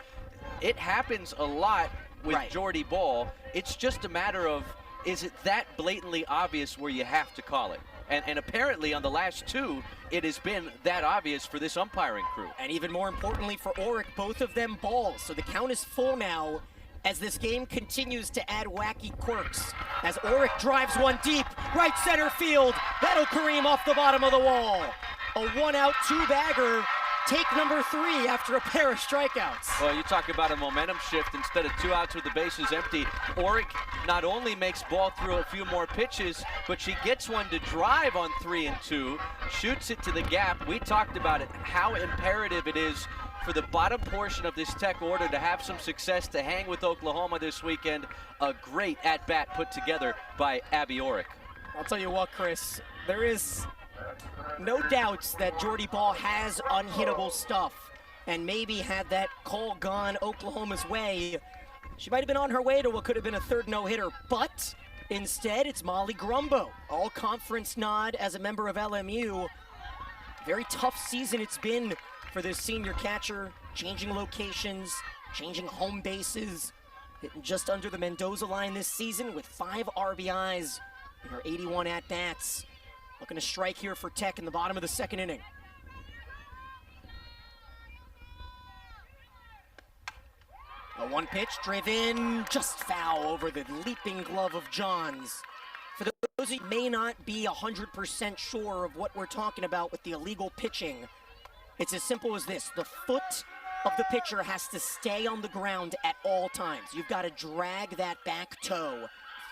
it happens a lot with Jordy Bahl. It's just a matter of, is it that blatantly obvious where you have to call it? And apparently on the last two, it has been that obvious for this umpiring crew. And even more importantly for Oric, both of them balls. So the count is full now as this game continues to add wacky quirks. As Oric drives one deep, right center field. That'll Kareem off the bottom of the wall. A 1-out, 2-bagger. Take number 3 after a pair of strikeouts. Well, you talk about a momentum shift. Instead of 2 outs with the bases empty, Oric not only makes ball through a few more pitches, but she gets one to drive on 3 and 2, shoots it to the gap. We talked about it, how imperative it is for the bottom portion of this Tech order to have some success, to hang with Oklahoma this weekend. A great at-bat put together by Abby Oric. I'll tell you what, Chris, there is no doubts that Jordy Bahl has unhittable stuff, and maybe had that call gone Oklahoma's way, she might have been on her way to what could have been a third no-hitter, but instead it's Molly Grumbo. All-conference nod as a member of LMU. Very tough season it's been for this senior catcher, changing locations, changing home bases, hitting just under the Mendoza line this season with 5 RBIs in her 81 at-bats. Looking to strike here for Tech in the bottom of the second inning. A 1 pitch driven, just foul over the leaping glove of Johns. For those who may not be 100% sure of what we're talking about with the illegal pitching, it's as simple as this. The foot of the pitcher has to stay on the ground at all times. You've got to drag that back toe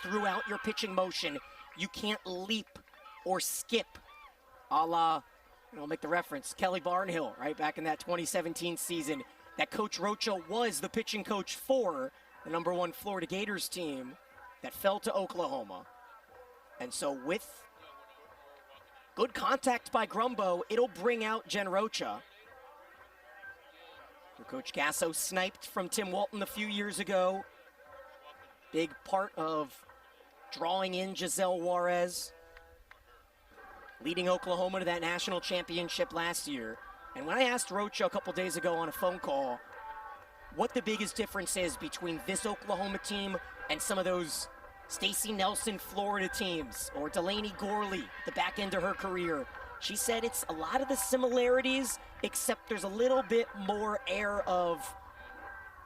throughout your pitching motion. You can't leap or skip, a la, I'll make the reference, Kelly Barnhill, right back in that 2017 season, that Coach Rocha was the pitching coach for the #1 Florida Gators team that fell to Oklahoma. And so with good contact by Grumbo, it'll bring out Jen Rocha. Coach Gasso sniped from Tim Walton a few years ago. Big part of drawing in Giselle Juarez, leading Oklahoma to that national championship last year. And when I asked Rocha a couple days ago on a phone call what the biggest difference is between this Oklahoma team and some of those Stacey Nelson Florida teams, or Delaney Gorley, the back end of her career, she said it's a lot of the similarities, except there's a little bit more air of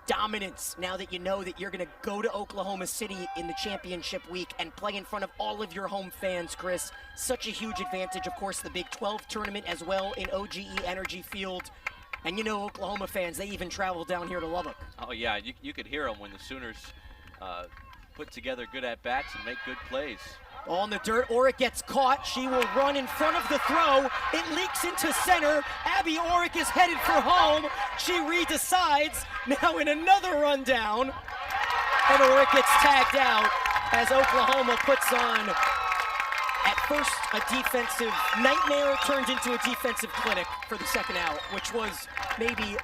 dominance now that you know that you're going to go to Oklahoma City in the championship week and play in front of all of your home fans, Chris. Such a huge advantage. Of course, the Big 12 tournament as well in OGE Energy Field. And you know Oklahoma fans, they even travel down here to Lubbock. Oh, yeah, you could hear them when the Sooners put together good at-bats and make good plays. Ball in the dirt, Oric gets caught. She will run in front of the throw. It leaks into center. Abby Oric is headed for home. She redecides, now in another rundown. And Oric gets tagged out as Oklahoma puts on, at first, a defensive nightmare turned into a defensive clinic for the second out, which was maybe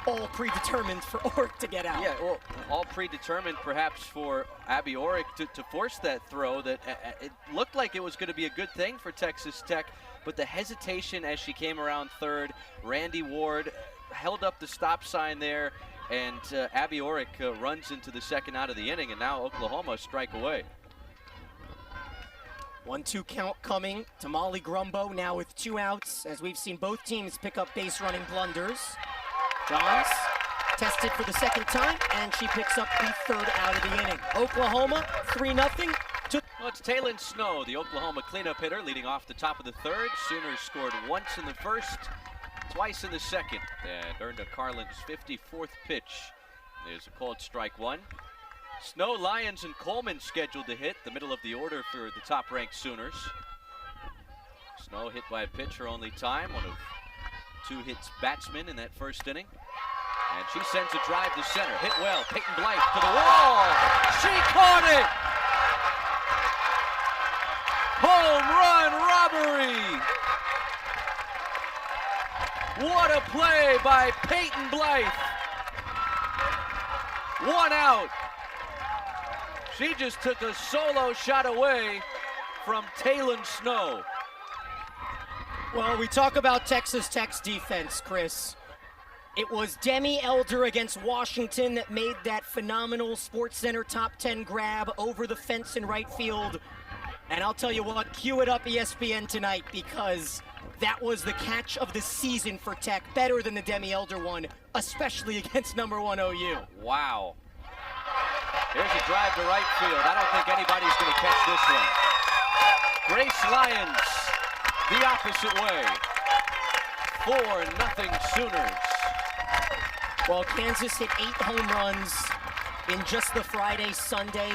all predetermined for Oric to get out. Yeah, well, all predetermined perhaps for Abby Oric to force that throw that it looked like it was going to be a good thing for Texas Tech, but the hesitation as she came around third, Randy Ward held up the stop sign there, and Abby Oric runs into the second out of the inning, and now Oklahoma strike away. 1-2 count coming to Molly Grumbo now with 2 outs, as we've seen both teams pick up base running blunders. Johns tested for the second time, and she picks up the third out of the inning. Oklahoma 3-0. Well, it's Taylon Snow, the Oklahoma cleanup hitter, leading off the top of the third. Sooners scored once in the first, twice in the second, and earned a Carlin's 54th pitch. There's a called strike 1. Snow, Lyons, and Coleman scheduled to hit the middle of the order for the top-ranked Sooners. Snow hit by a pitch her only time, one of 2 hits batsmen in that first inning. And she sends a drive to center. Hit well. Peyton Blythe to the wall. She caught it. Home run robbery. What a play by Peyton Blythe. 1 out. She just took a solo shot away from Taylon Snow. Well, we talk about Texas Tech's defense, Chris. It was Demi Elder against Washington that made that phenomenal SportsCenter top 10 grab over the fence in right field. And I'll tell you what, cue it up ESPN tonight, because that was the catch of the season for Tech, better than the Demi Elder one, especially against number 1 OU. Wow. Here's a drive to right field. I don't think anybody's going to catch this one. Grace Lyons, the opposite way. 4-0 Sooners. Well, Kansas hit 8 home runs in just the Friday-Sunday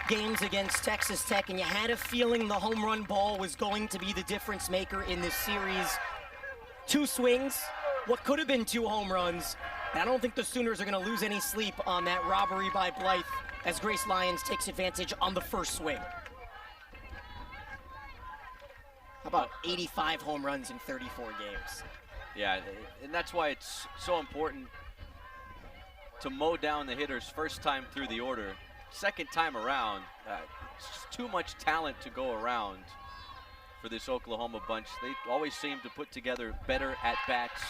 games against Texas Tech, and you had a feeling the home run ball was going to be the difference maker in this series. 2 swings, what could have been 2 home runs, and I don't think the Sooners are going to lose any sleep on that robbery by Blythe as Grace Lyons takes advantage on the first swing. How about 85 home runs in 34 games? Yeah, and that's why it's so important to mow down the hitters first time through the order. Second time around, it's just too much talent to go around for this Oklahoma bunch. They always seem to put together better at-bats.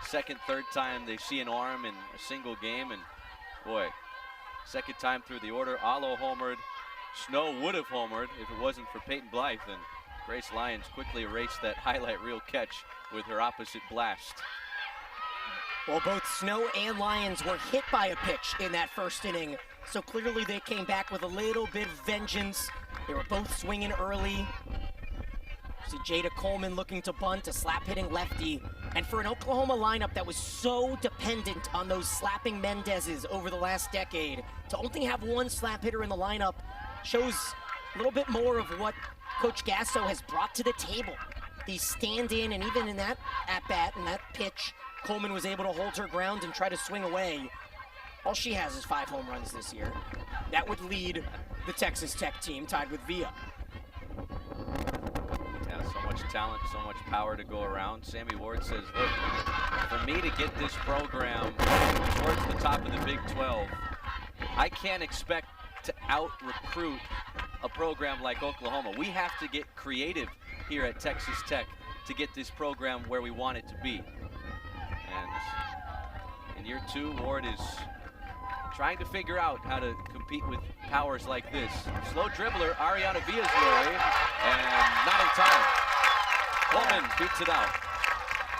Second, third time they see an arm in a single game, and boy, second time through the order, Alo homered. Snow would have homered if it wasn't for Peyton Blythe, and Grace Lyons quickly erased that highlight reel catch with her opposite blast. Well, both Snow and Lyons were hit by a pitch in that first inning, so clearly they came back with a little bit of vengeance. They were both swinging early. See Jada Coleman looking to bunt, a slap-hitting lefty. And for an Oklahoma lineup that was so dependent on those slapping Mendezes over the last decade, to only have one slap hitter in the lineup shows a little bit more of what Coach Gasso has brought to the table. These stand-in, and even in that at-bat and that pitch, Coleman was able to hold her ground and try to swing away. All she has is 5 home runs this year. That would lead the Texas Tech team, tied with Villa. Yeah, so much talent, so much power to go around. Sammy Ward says, look, for me to get this program towards the top of the Big 12, I can't expect to out-recruit a program like Oklahoma. We have to get creative here at Texas Tech to get this program where we want it to be. And in year 2, Ward is trying to figure out how to compete with powers like this. Slow dribbler, Ariana Villa's way, and not in time. Coleman beats it out.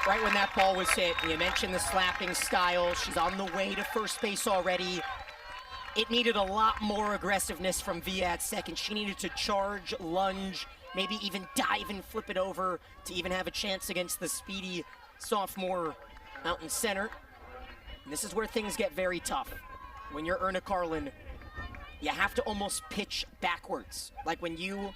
Right when that ball was hit, you mentioned the slapping style. She's on the way to first base already. It needed a lot more aggressiveness from Villa at second. She needed to charge, lunge, maybe even dive and flip it over to even have a chance against the speedy sophomore out in center. And this is where things get very tough. When you're Erna Carlin, you have to almost pitch backwards. Like when you,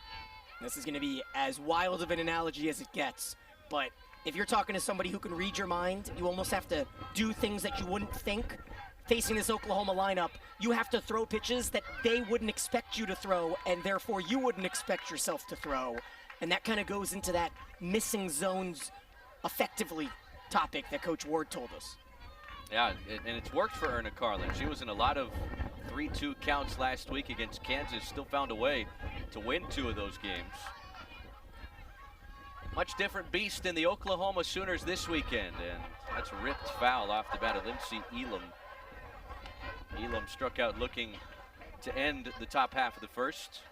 this is going to be as wild of an analogy as it gets, but if you're talking to somebody who can read your mind, you almost have to do things that you wouldn't think. Facing this Oklahoma lineup, you have to throw pitches that they wouldn't expect you to throw, and therefore you wouldn't expect yourself to throw. And that kind of goes into that missing zones effectively topic that Coach Ward told us. Yeah, and it's worked for Erna Carlin. She was in a lot of 3-2 counts last week against Kansas, still found a way to win 2 of those games. Much different beast in the Oklahoma Sooners this weekend, and that's a ripped foul off the bat of Lindsey Elam. Elam struck out looking to end the top half of the first.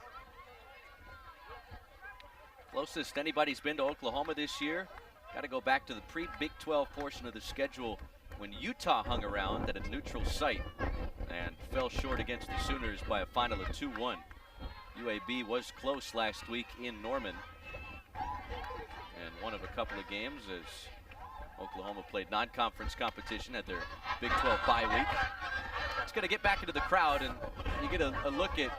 Closest anybody's been to Oklahoma this year. Got to go back to the pre-Big 12 portion of the schedule when Utah hung around at a neutral site and fell short against the Sooners by a final of 2-1. UAB was close last week in Norman, and one of a couple of games as Oklahoma played non-conference competition at their Big 12 bye week. It's going to get back into the crowd, and you get a look at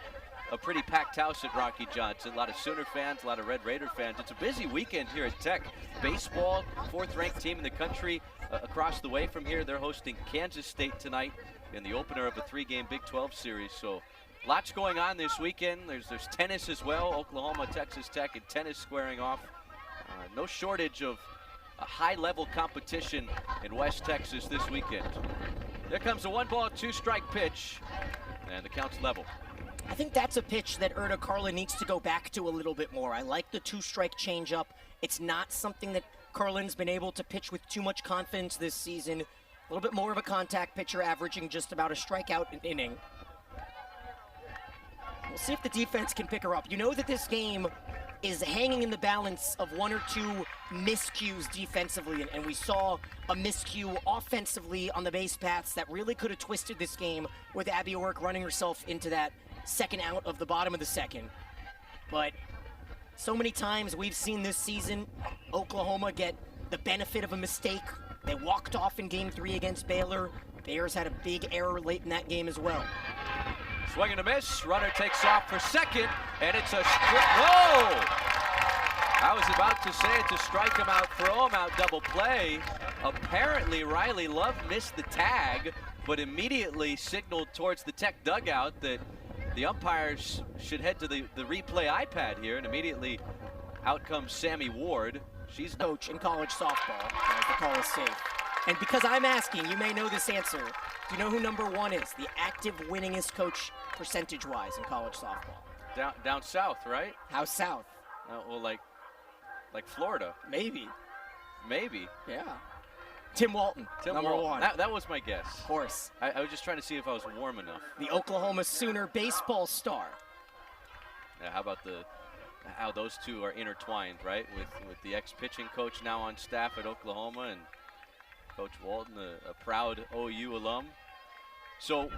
a pretty packed house at Rocky Johnson. A lot of Sooner fans, a lot of Red Raider fans. It's a busy weekend here at Tech. Baseball, 4th-ranked team in the country, across the way from here. They're hosting Kansas State tonight in the opener of a 3-game Big 12 series. So lots going on this weekend. There's tennis as well. Oklahoma, Texas Tech, and tennis squaring off. No shortage of a high-level competition in West Texas this weekend. There comes a 1-ball, 2-strike pitch, and the count's level. I think that's a pitch that Erda Carlin needs to go back to a little bit more. I like the 2-strike changeup. It's not something that Carlin's been able to pitch with too much confidence this season. A little bit more of a contact pitcher, averaging just about a strikeout an inning. We'll see if the defense can pick her up. You know that this game is hanging in the balance of 1 or 2 miscues defensively, and we saw a miscue offensively on the base paths that really could have twisted this game with Abby Orrick running herself into that second out of the bottom of the second. But so many times we've seen this season Oklahoma get the benefit of a mistake. They walked off in Game 3 against Baylor. Bears had a big error late in that game as well. Swing and a miss. Runner takes off for second, and it's a strike. Whoa! I was about to say it to strike him out, throw him out, double play. Apparently, Riley Love missed the tag, but immediately signaled towards the Tech dugout that the umpires should head to the replay iPad here, and immediately out comes Sammy Ward. She's coach in college softball, as the call is safe. And because I'm asking, you may know this answer. Do you know who number 1 is? The active winningest coach percentage-wise in college softball. Down south, right? How south? Well, like Florida. Maybe. Yeah. Tim Walton, number 1. That was my guess. Of course. I was just trying to see if I was warm enough. The Oklahoma Sooner baseball star. Yeah, how about how those two are intertwined, right? With the ex-pitching coach now on staff at Oklahoma, and Coach Walton, a proud OU alum. So,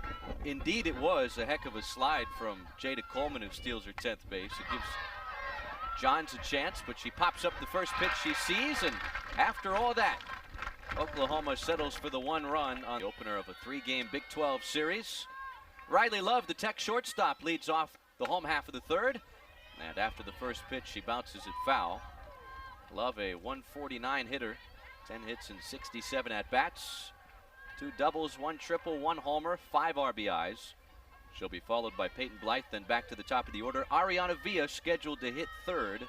indeed, it was a heck of a slide from Jada Coleman, who steals her 10th base. It gives Johns a chance, but she pops up the first pitch she sees, and after all that, Oklahoma settles for the 1 run on the opener of a 3-game Big 12 series. Riley Love, the Tech shortstop, leads off the home half of the 3rd, and after the first pitch, she bounces it foul. Love, a 149 hitter, 10 hits and 67 at-bats. 2 doubles, 1 triple, 1 homer, 5 RBIs. She'll be followed by Peyton Blythe, then back to the top of the order. Ariana Villa scheduled to hit 3rd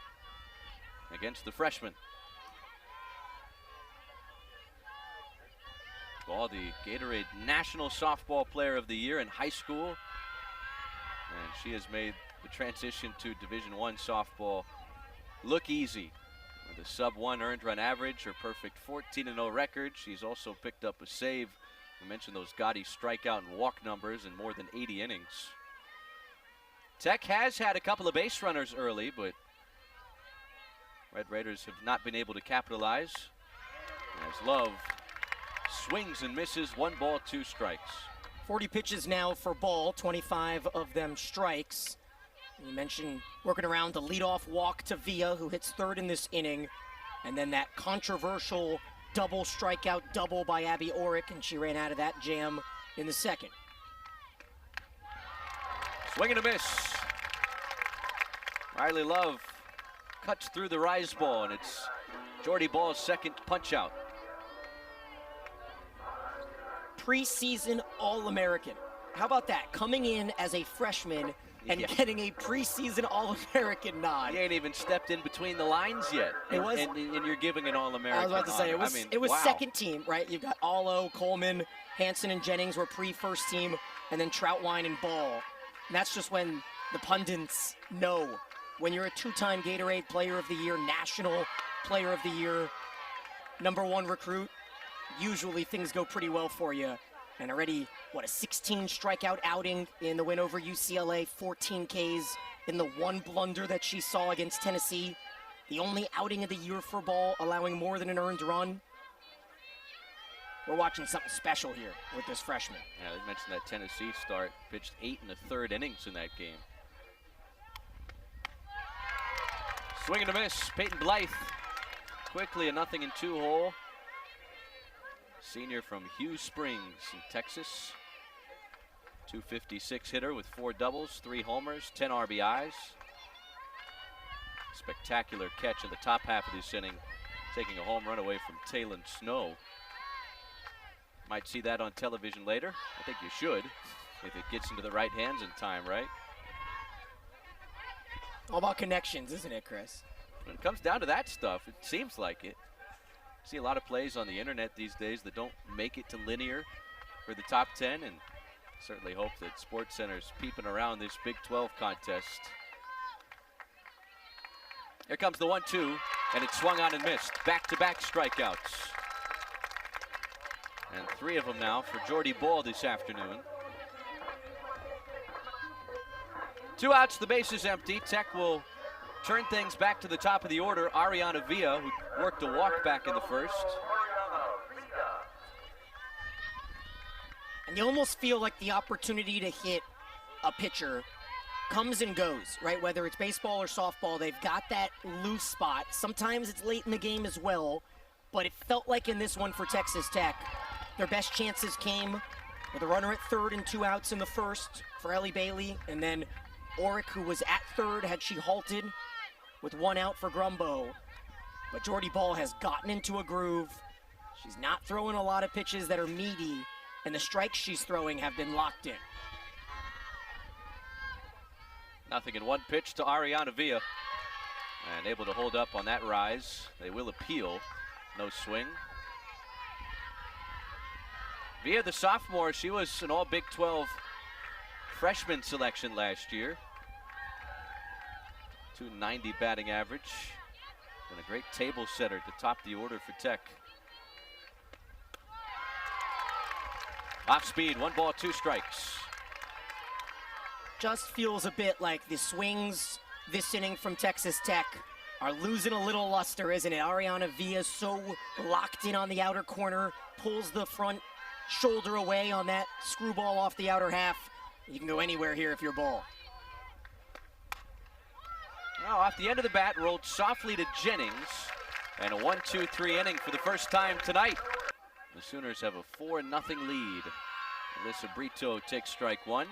against the freshman. Ball, the Gatorade National Softball Player of the Year in high school. And she has made the transition to Division I softball look easy. With a sub-1 earned run average, her perfect 14-0 record. She's also picked up a save. We mentioned those gaudy strikeout and walk numbers in more than 80 innings. Tech has had a couple of base runners early, but Red Raiders have not been able to capitalize. As Love swings and misses, 1 ball, 2 strikes. 40 pitches now for Ball, 25 of them strikes. You mentioned working around the leadoff walk to Villa, who hits 3rd in this inning, and then that controversial double strikeout double by Abby Orrick, and she ran out of that jam in the 2nd. Swing and a miss. Riley Love cuts through the rise ball, and it's Jordy Ball's 2nd punch out. Preseason All-American. How about that? Coming in as a freshman and getting a preseason All-American nod. He ain't even stepped in between the lines yet. And you're giving an All-American. I was about to say, it was wow. 2nd team, right? You've got Allo, Coleman, Hanson, and Jennings were pre-first team, and then Troutwine and Ball. And that's just when the pundits know. When you're a 2-time Gatorade Player of the Year, National Player of the Year, number 1 recruit, usually things go pretty well for you. And already, a 16 strikeout outing in the win over UCLA, 14 Ks in the 1 blunder that she saw against Tennessee. The only outing of the year for Ball, allowing more than an earned run. We're watching something special here with this freshman. Yeah, I mentioned that Tennessee start, pitched 8 1/3 innings in that game. Swing and a miss, Peyton Blythe. Quickly a 0-2 hole. Senior from Hughes Springs in Texas. 256 hitter with 4 doubles, 3 homers, 10 RBIs. Spectacular catch in the top half of this inning, taking a home run away from Taylon Snow. Might see that on television later. I think you should, if it gets into the right hands in time, right? All about connections, isn't it, Chris? When it comes down to that stuff, it seems like it. See a lot of plays on the internet these days that don't make it to linear for the top 10, and certainly hope that SportsCenter's peeping around this Big 12 contest. Here comes the 1-2, and it swung on and missed. Back-to-back strikeouts. And 3 of them now for Jordy Bahl this afternoon. 2 outs, the base is empty. Tech will turn things back to the top of the order. Ariana Villa, who worked a walk back in the first. And you almost feel like the opportunity to hit a pitcher comes and goes, right? Whether it's baseball or softball, they've got that loose spot. Sometimes it's late in the game as well, but it felt like in this one for Texas Tech, their best chances came with a runner at third and 2 outs in the first for Ellie Bailey, and then Orick, who was at third, had she halted with 1 out for Grumbo. But Jordy Bahl has gotten into a groove. She's not throwing a lot of pitches that are meaty, and the strikes she's throwing have been locked in. 0-1 pitch to Ariana Villa. And able to hold up on that rise. They will appeal. No swing. Villa, the sophomore, she was an all Big 12 freshman selection last year. .290 batting average. And a great table setter to top the order for Tech. Off speed, 1 ball, 2 strikes. Just feels a bit like the swings this inning from Texas Tech are losing a little luster, isn't it? Ariana Villa so locked in on the outer corner, pulls the front shoulder away on that screwball off the outer half. You can go anywhere here if you're Ball. Now off the end of the bat, rolled softly to Jennings. And a 1-2-3 inning for the first time tonight. The Sooners have a 4-0 lead. Alyssa Brito takes strike 1.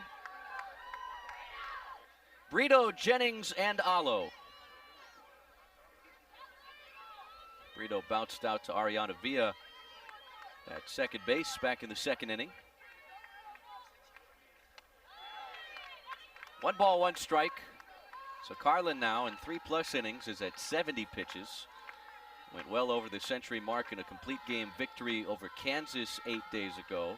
Brito, Jennings, and Alo. Brito bounced out to Ariana Villa at second base back in the second inning. 1 ball, 1 strike. So Carlin now in 3+ innings is at 70 pitches. Went well over the century mark in a complete game victory over Kansas 8 days ago.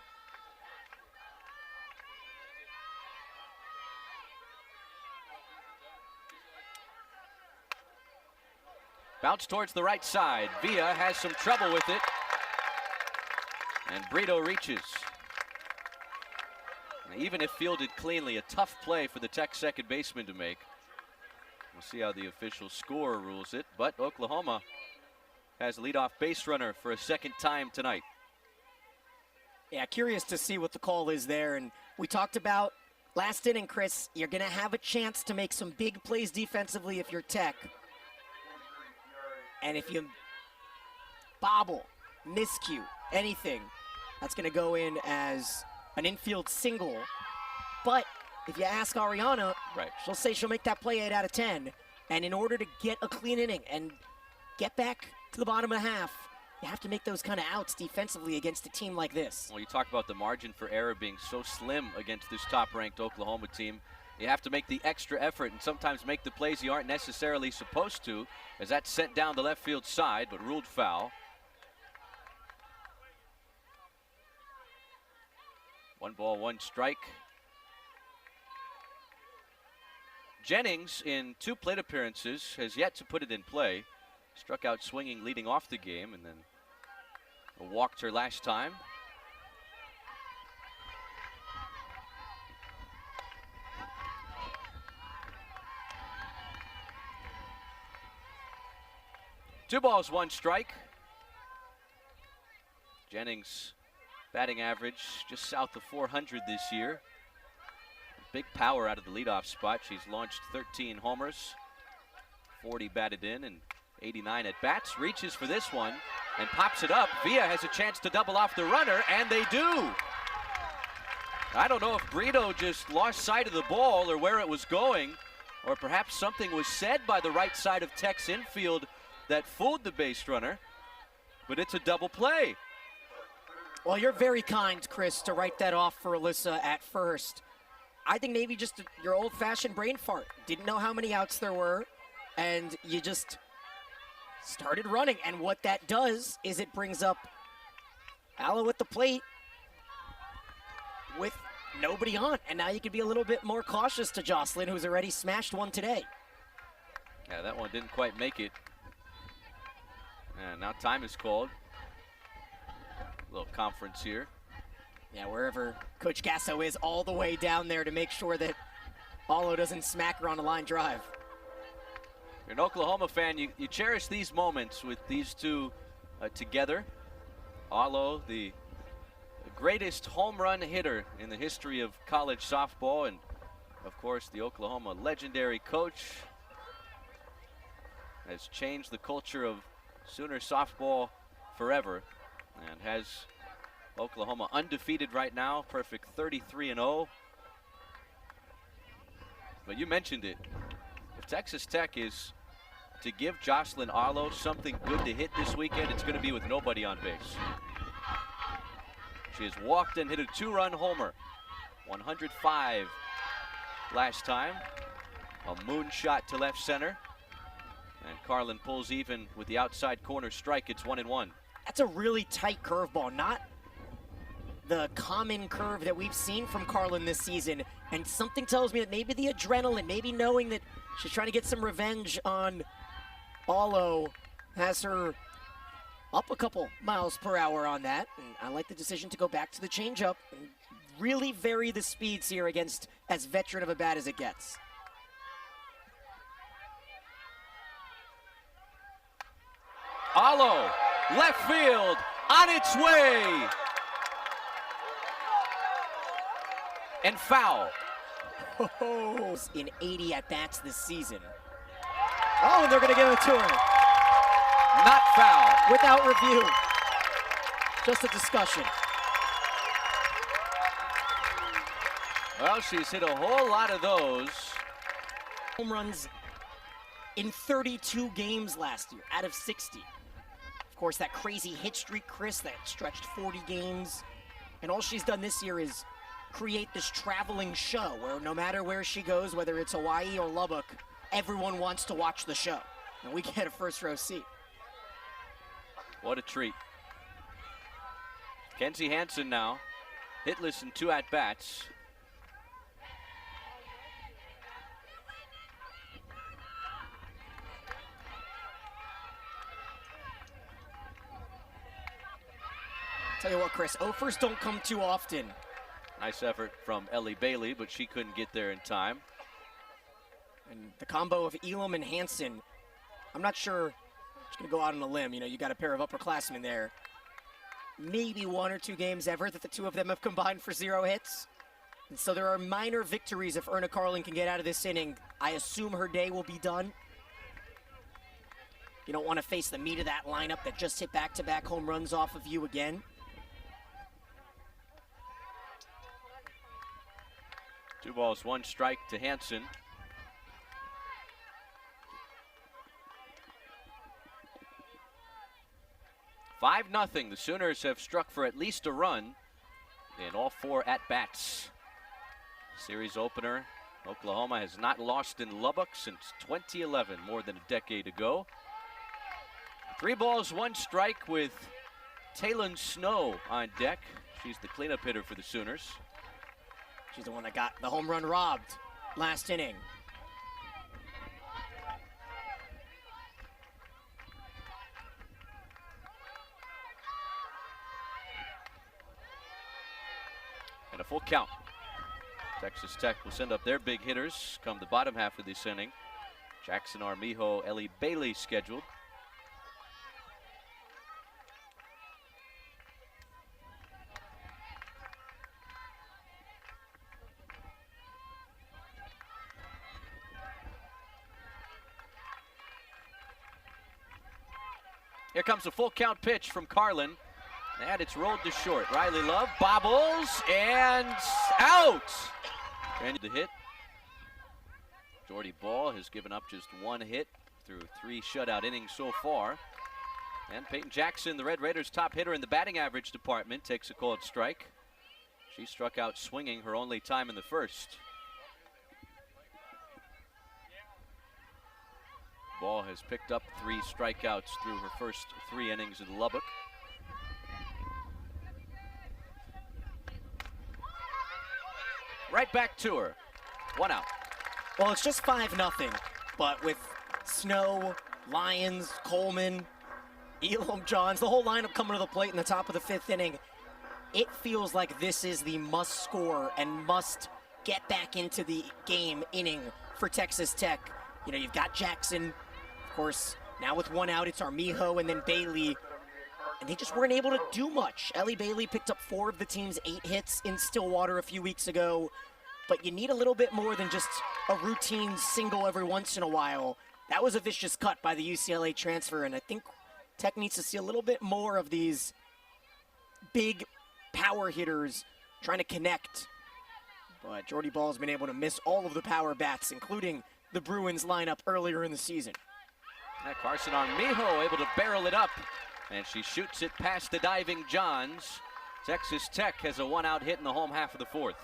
Bounce towards the right side. Villa has some trouble with it. And Brito reaches. And even if fielded cleanly, a tough play for the Tech second baseman to make. We'll see how the official score rules it, but Oklahoma has a leadoff base runner for a second time tonight. Yeah, curious to see what the call is there. And we talked about last inning, Chris, you're going to have a chance to make some big plays defensively if you're Tech. And if you bobble, miscue, anything, that's going to go in as an infield single. But if you ask Ariana, right, she'll say she'll make that play 8 out of 10. And in order to get a clean inning and get back to the bottom of the half, you have to make those kind of outs defensively against a team like this. Well, you talk about the margin for error being so slim against this top-ranked Oklahoma team. You have to make the extra effort and sometimes make the plays you aren't necessarily supposed to, as that's sent down the left field side, but ruled foul. 1 ball, 1 strike. Jennings, in 2 plate appearances, has yet to put it in play. Struck out swinging leading off the game and then walked her last time. Two balls, 1 strike. Jennings batting average just south of 400 this year. Big power out of the leadoff spot. She's launched 13 homers, 40 batted in, and 89 at bats. Reaches for this one and pops it up. Villa has a chance to double off the runner, and they do. I don't know if Brito just lost sight of the ball or where it was going, or perhaps something was said by the right side of Tech's infield that fooled the base runner, but it's a double play. Well, you're very kind, Chris, to write that off for Alyssa at first. I think maybe just your old-fashioned brain fart. Didn't know how many outs there were, and you just started running. And what that does is it brings up Aloe at the plate with nobody on. And now you can be a little bit more cautious to Jocelyn, who's already smashed one today. Yeah, that one didn't quite make it. And now time is called. Little conference here. Yeah, wherever Coach Gasso is, all the way down there to make sure that Alo doesn't smack her on a line drive. You're an Oklahoma fan, you cherish these moments with these two together. Alo, the greatest home run hitter in the history of college softball, and of course the Oklahoma legendary coach, has changed the culture of Sooner softball forever and has Oklahoma undefeated right now, perfect 33-0. But you mentioned it. If Texas Tech is to give Jocelyn Alo something good to hit this weekend, it's going to be with nobody on base. She has walked and hit a 2-run homer. 105 last time. A moonshot to left center. And Carlin pulls even with the outside corner strike. It's 1-1. That's a really tight curveball, not the common curve that we've seen from Carlin this season. And something tells me that maybe the adrenaline, maybe knowing that she's trying to get some revenge on Alo, has her up a couple miles per hour on that. And I like the decision to go back to the changeup and really vary the speeds here against as veteran of a bat as it gets. Alo, left field, on its way. And foul. Oh, in 80 at-bats this season. Oh, and they're going to give it to her. Not foul. Without review. Just a discussion. Well, she's hit a whole lot of those. Home runs in 32 games last year out of 60. Of course, that crazy hit streak, Chris, that stretched 40 games. And all she's done this year is create this traveling show where no matter where she goes, whether it's Hawaii or Lubbock, everyone wants to watch the show. And we get a first row seat. What a treat. Kenzie Hansen now, hitless in 2 at-bats. Tell you what, Chris, offers don't come too often. Nice effort from Ellie Bailey, but she couldn't get there in time. And the combo of Elam and Hansen, I'm not sure. Just going to go out on a limb. You know, you got a pair of upperclassmen there. Maybe 1 or 2 games ever that the two of them have combined for 0 hits. And so there are minor victories if Erna Carlin can get out of this inning. I assume her day will be done. You don't want to face the meat of that lineup that just hit back-to-back home runs off of you again. 2 balls, 1 strike to Hansen. Five nothing. The Sooners have struck for at least a run in all 4 at-bats. Series opener. Oklahoma has not lost in Lubbock since 2011, more than a decade ago. 3 balls, 1 strike with Taylon Snow on deck. She's the cleanup hitter for the Sooners. She's the one that got the home run robbed last inning. And a full count. Texas Tech will send up their big hitters come the bottom half of this inning. Jackson Armijo, Ellie Bailey scheduled. Here comes a full count pitch from Carlin, and it's rolled to short. Riley Love bobbles and out. And the hit. Jordy Ball has given up just 1 hit through 3 shutout innings so far. And Peyton Jackson, the Red Raiders' top hitter in the batting average department, takes a called strike. She struck out swinging her only time in the first. Ball has picked up 3 strikeouts through her first 3 innings in Lubbock. Right back to her. 1 out. Well, it's just 5-0, but with Snow, Lyons, Coleman, Elam Johns, the whole lineup coming to the plate in the top of the 5th inning, it feels like this is the must score and must get back into the game inning for Texas Tech. You know, you've got Jackson, of course, now with 1 out, it's Armijo and then Bailey, and they just weren't able to do much. Ellie Bailey picked up 4 of the team's 8 hits in Stillwater a few weeks ago, but you need a little bit more than just a routine single every once in a while. That was a vicious cut by the UCLA transfer, and I think Tech needs to see a little bit more of these big power hitters trying to connect. But Jordy Ball's been able to miss all of the power bats, including the Bruins lineup earlier in the season. Carson Armijo able to barrel it up, and she shoots it past the diving Johns. Texas Tech has a 1-out hit in the home half of the 4th.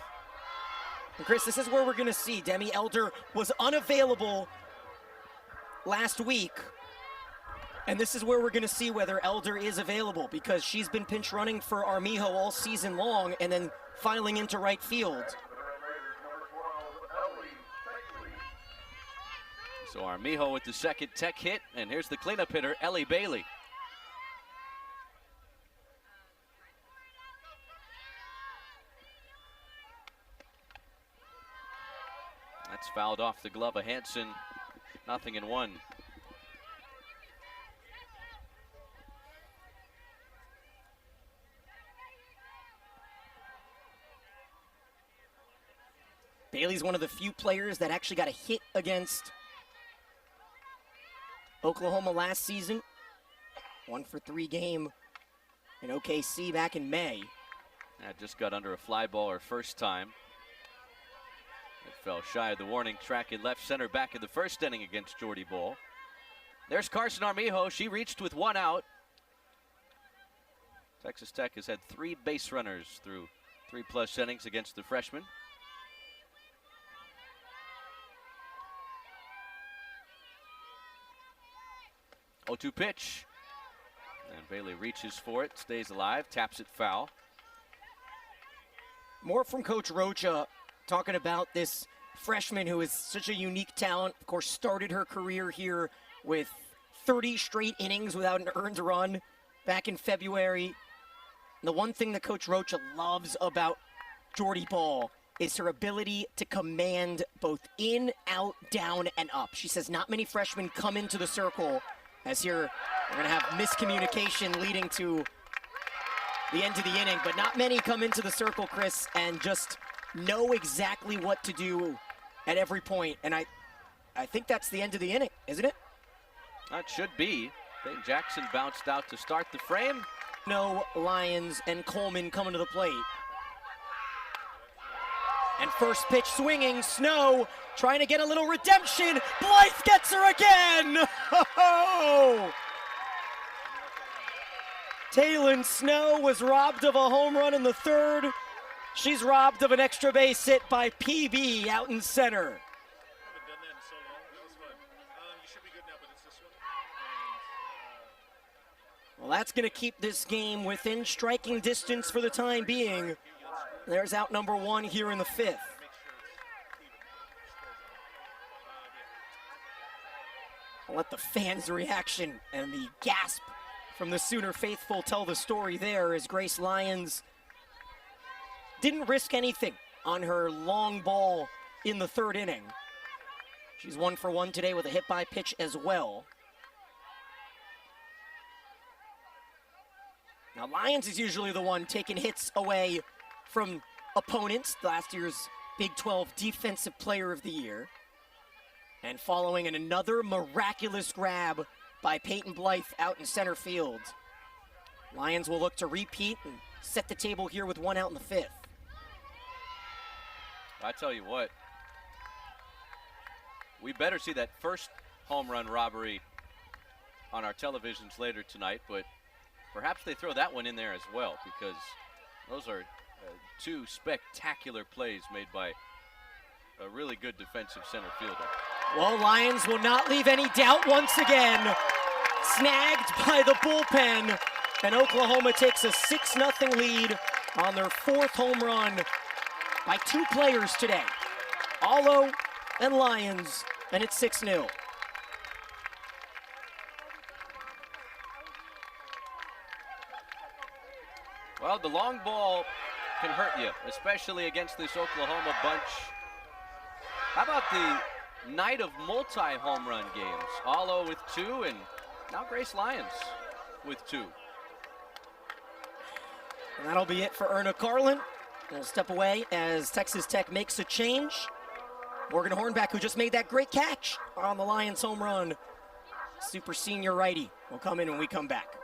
And Chris, this is where we're going to see Demi Elder was unavailable last week. And this is where we're going to see whether Elder is available, because she's been pinch running for Armijo all season long and then filing into right field. So Armijo with the second Tech hit, and here's the cleanup hitter, Ellie Bailey. That's fouled off the glove of Hanson. 0-1. Bailey's one of the few players that actually got a hit against Oklahoma last season. 1-for-3 game in OKC back in May. That just got under a fly ball her first time. It fell shy of the warning track in left center back in the first inning against Jordy Ball. There's Carson Armijo. She reached with 1 out. Texas Tech has had 3 base runners through 3+ innings against the freshman. 0-2 pitch. And Bailey reaches for it, stays alive, taps it foul. More from Coach Rocha, talking about this freshman who is such a unique talent. Of course, started her career here with 30 straight innings without an earned run back in February. And the one thing that Coach Rocha loves about Jordy Ball is her ability to command both in, out, down, and up. She says not many freshmen come into the circle, as here we're going to have miscommunication leading to the end of the inning, but not many come into the circle, Chris, and just know exactly what to do at every point. And I think that's the end of the inning, isn't it? That should be. Peyton Jackson bounced out to start the frame. No, Lyons and Coleman coming to the plate. And first pitch swinging, Snow trying to get a little redemption. Blythe gets her again! Oh! Taylon Snow was robbed of a home run in the 3rd. She's robbed of an extra base hit by PB out in center. Well, that's going to keep this game within striking distance for the time being. There's out number 1 here in the 5th. I'll let the fans' reaction and the gasp from the Sooner faithful tell the story there, as Grace Lyons didn't risk anything on her long ball in the 3rd inning. She's 1 for 1 today with a hit by pitch as well. Now, Lyons is usually the one taking hits away from opponents, last year's Big 12 Defensive Player of the Year. And following in another miraculous grab by Peyton Blythe out in center field. Lions will look to repeat and set the table here with 1 out in the 5th. I tell you what, we better see that first home run robbery on our televisions later tonight, but perhaps they throw that one in there as well, because those are two spectacular plays made by a really good defensive center fielder. Well, Lions will not leave any doubt once again. Snagged by the bullpen, and Oklahoma takes a 6-0 lead on their 4th home run by 2 players today, Allo and Lyons, and it's 6-0. Well, the long ball can hurt you, especially against this Oklahoma bunch. How about the night of multi-home run games? Allo with 2, and now Grace Lyons with 2. And that'll be it for Erna Carlin. We'll step away as Texas Tech makes a change. Morgan Hornback, who just made that great catch on the Lions home run. Super senior righty will come in when we come back.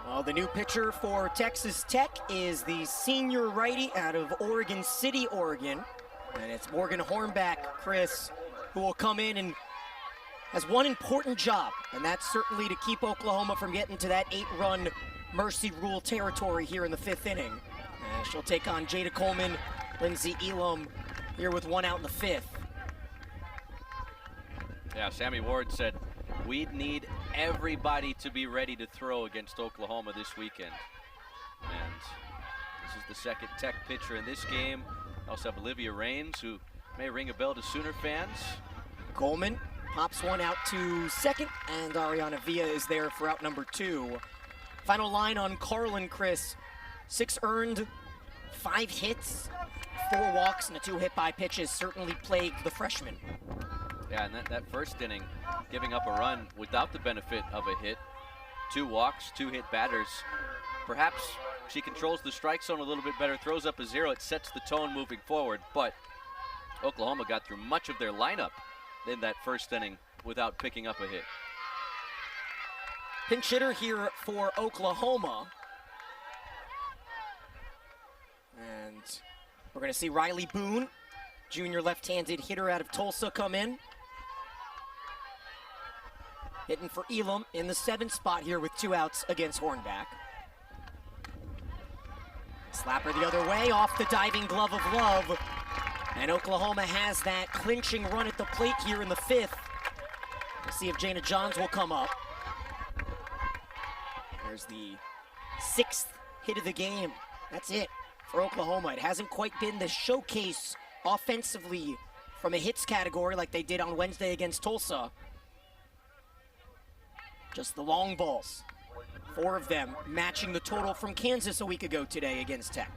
Well, the new pitcher for Texas Tech is the senior righty out of Oregon City, Oregon. And it's Morgan Hornback, Chris, who will come in and has one important job, and that's certainly to keep Oklahoma from getting to that 8-run mercy rule territory here in the 5th inning. And she'll take on Jada Coleman, Lindsey Elam here with 1 out in the 5th. Yeah, Sammy Ward said, we'd need everybody to be ready to throw against Oklahoma this weekend. And this is the second Tech pitcher in this game. Also have Olivia Raines, who may ring a bell to Sooner fans. Coleman pops one out to second, and Ariana Villa is there for out number 2. Final line on Carlin, Chris. 6 earned, 5 hits, 4 walks, and a 2 hit-by pitches certainly plagued the freshman. Yeah, and that first inning, giving up a run without the benefit of a hit. 2 walks, 2 hit batters. Perhaps she controls the strike zone a little bit better, throws up a 0. It sets the tone moving forward, but Oklahoma got through much of their lineup in that first inning without picking up a hit. Pinch hitter here for Oklahoma. And we're going to see Riley Boone, junior left-handed hitter out of Tulsa, come in. Hitting for Elam in the 7th spot here with 2 outs against Hornback. Slapper the other way off the diving glove of Love. And Oklahoma has that clinching run at the plate here in the 5th. We'll see if Jana Johns will come up. There's the 6th hit of the game. That's it for Oklahoma. It hasn't quite been the showcase offensively from a hits category like they did on Wednesday against Tulsa. Just the long balls. 4 of them matching the total from Kansas a week ago today against Tech.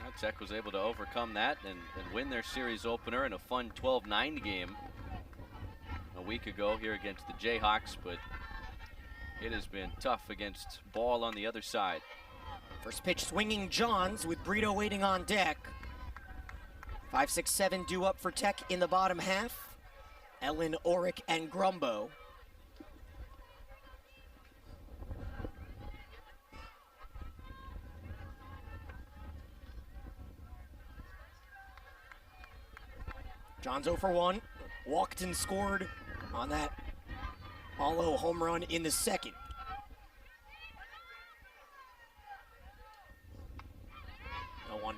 Well, Tech was able to overcome that and win their series opener in a fun 12-9 game a week ago here against the Jayhawks, but it has been tough against Ball on the other side. First pitch swinging Johns with Brito waiting on deck. 5, 6, 7 due up for Tech in the bottom half. Ellen, Orick, and Grumbo. Johns 0 for 1. Walked and scored on that Allo home run in the 2nd.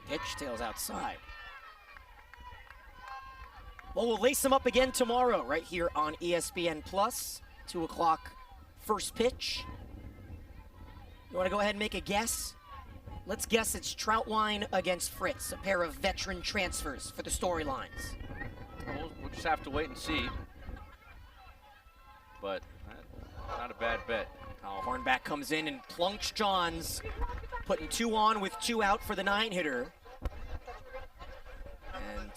pitch, tails outside. Well, we'll lace them up again tomorrow right here on ESPN Plus. 2 o'clock first pitch. You want to go ahead and make a guess? Let's guess it's Troutwine against Fritz, a pair of veteran transfers for the storylines. We'll just have to wait and see. But not a bad bet. Hornback comes in and plunks Johns, putting 2 on with 2 out for the 9-hitter. And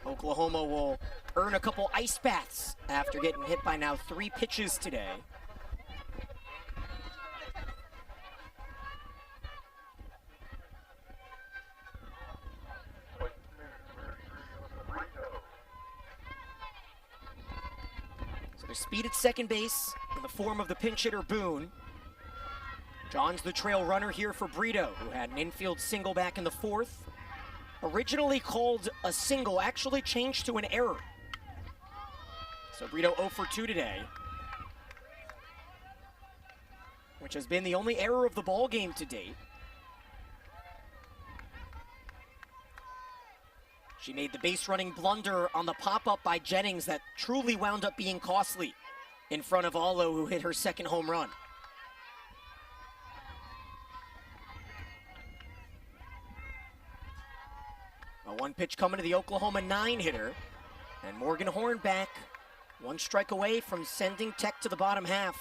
Oklahoma will earn a couple ice baths after getting hit by now 3 pitches today. So there's speed at second base in the form of the pinch hitter Boone. John's the trail runner here for Brito, who had an infield single back in the 4th. Originally called a single, actually changed to an error. So Brito 0 for 2 today, which has been the only error of the ball game to date. She made the base running blunder on the pop-up by Jennings that truly wound up being costly in front of Allo, who hit her second home run. A 1 pitch coming to the Oklahoma 9-hitter, and Morgan Hornback 1 strike away from sending Tech to the bottom half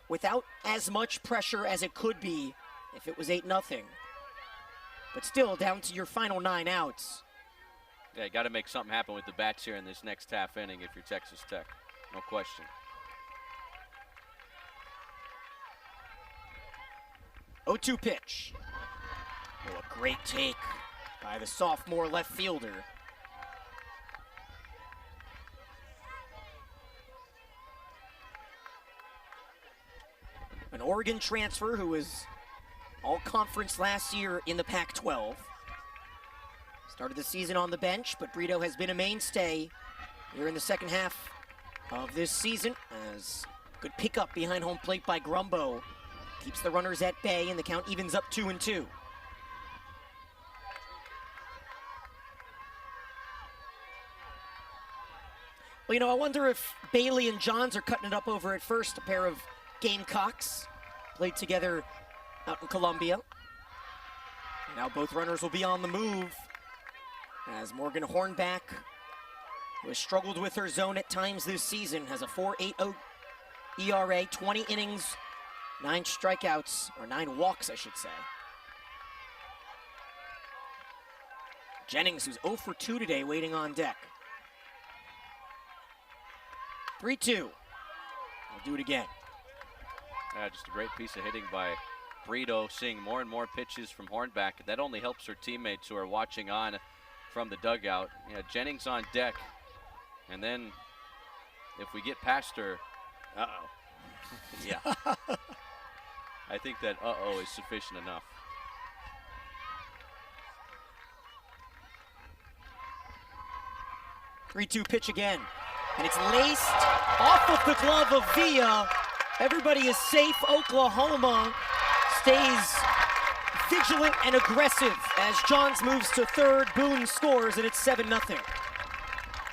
without as much pressure as it could be if it was 8-0. But still down to your final 9 outs. Yeah, you got to make something happen with the bats here in this next half inning if you're Texas Tech. No question. 0-2 pitch. Oh, a great take by the sophomore left fielder. An Oregon transfer who was all-conference last year in the Pac-12. Started the season on the bench, but Brito has been a mainstay here in the second half of this season. As good pickup behind home plate by Grumbo keeps the runners at bay, and the count evens up 2-2. Well, you know, I wonder if Bailey and Johns are cutting it up over at first, a pair of Gamecocks played together out in Columbia. Now both runners will be on the move as Morgan Hornback, who has struggled with her zone at times this season, has a 4.80 ERA, 20 innings, 9 strikeouts, or 9 walks, I should say. Jennings, who's 0 for 2 today, waiting on deck. 3-2. We'll do it again. Just a great piece of hitting by Brito, seeing more and more pitches from Hornback. That only helps her teammates who are watching on from the dugout. Yeah, Jennings on deck, and then if we get past her, yeah. I think that is sufficient enough. Three-two pitch again, and it's laced off of the glove of Villa. Everybody is safe. Oklahoma stays vigilant and aggressive as Johns moves to third. Boone scores, and it's 7-0.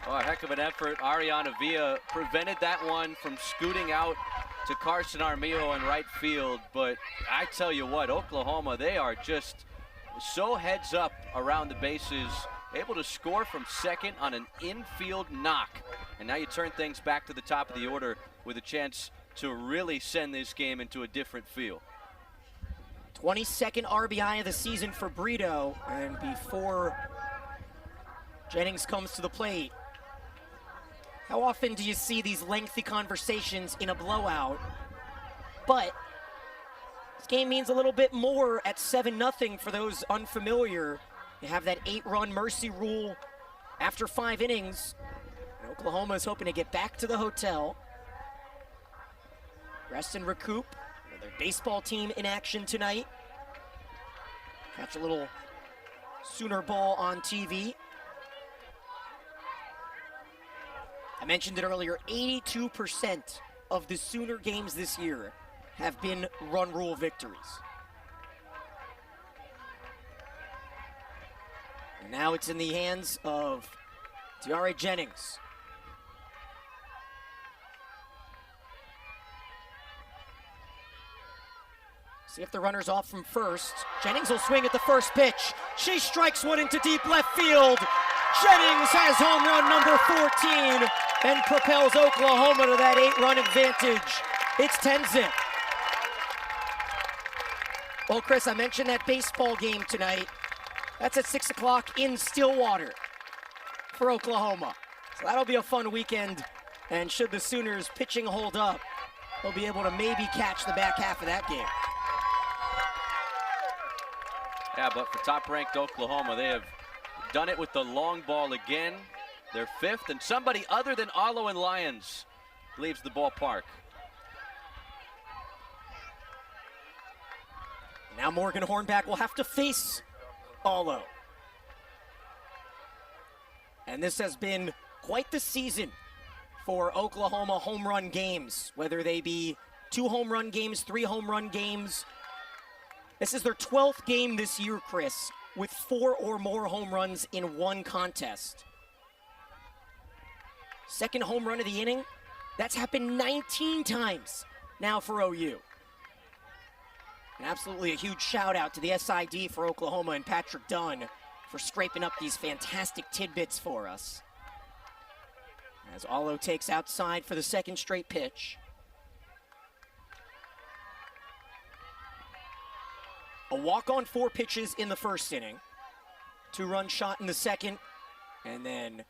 Oh, a heck of an effort. Ariana Villa prevented that one from scooting out to Carson Armijo in right field. But I tell you what, Oklahoma, they are just so heads up around the bases, able to score from second on an infield knock. And now you turn things back to the top of the order with a chance to really send this game into a different feel. 22nd RBI of the season for Brito, and before Jennings comes to the plate, how often do you see these lengthy conversations in a blowout? But this game means a little bit more at 7-0 for those unfamiliar. You have that 8-run mercy rule after 5 innings. And Oklahoma is hoping to get back to the hotel, rest and recoup. Their baseball team in action tonight. Catch a little Sooner ball on TV. I mentioned it earlier, 82% of the Sooner games this year have been run rule victories. And now it's in the hands of Tiare Jennings. See if the runner's off from first. Jennings will swing at the first pitch. She strikes one into deep left field. Jennings has home run number 14 and propels Oklahoma to that 8-run advantage. It's 10-zip. Well, Chris, I mentioned that baseball game tonight. That's at 6 o'clock in Stillwater for Oklahoma. So that'll be a fun weekend. And should the Sooners pitching hold up, they'll be able to maybe catch the back half of that game. Yeah, but for top-ranked Oklahoma, they have done it with the long ball again. They're 5th, and somebody other than Alo and Lyons leaves the ballpark. Now Morgan Hornback will have to face Alo. And this has been quite the season for Oklahoma home run games, whether they be 2 home run games, 3 home run games. This is their 12th game this year, Chris, with 4 or more home runs in one contest. Second home run of the inning, that's happened 19 times now for OU. And absolutely a huge shout out to the SID for Oklahoma and Patrick Dunn for scraping up these fantastic tidbits for us. As Alo takes outside for the second straight pitch. A walk on 4 pitches in the first inning. 2-run shot in the second. And then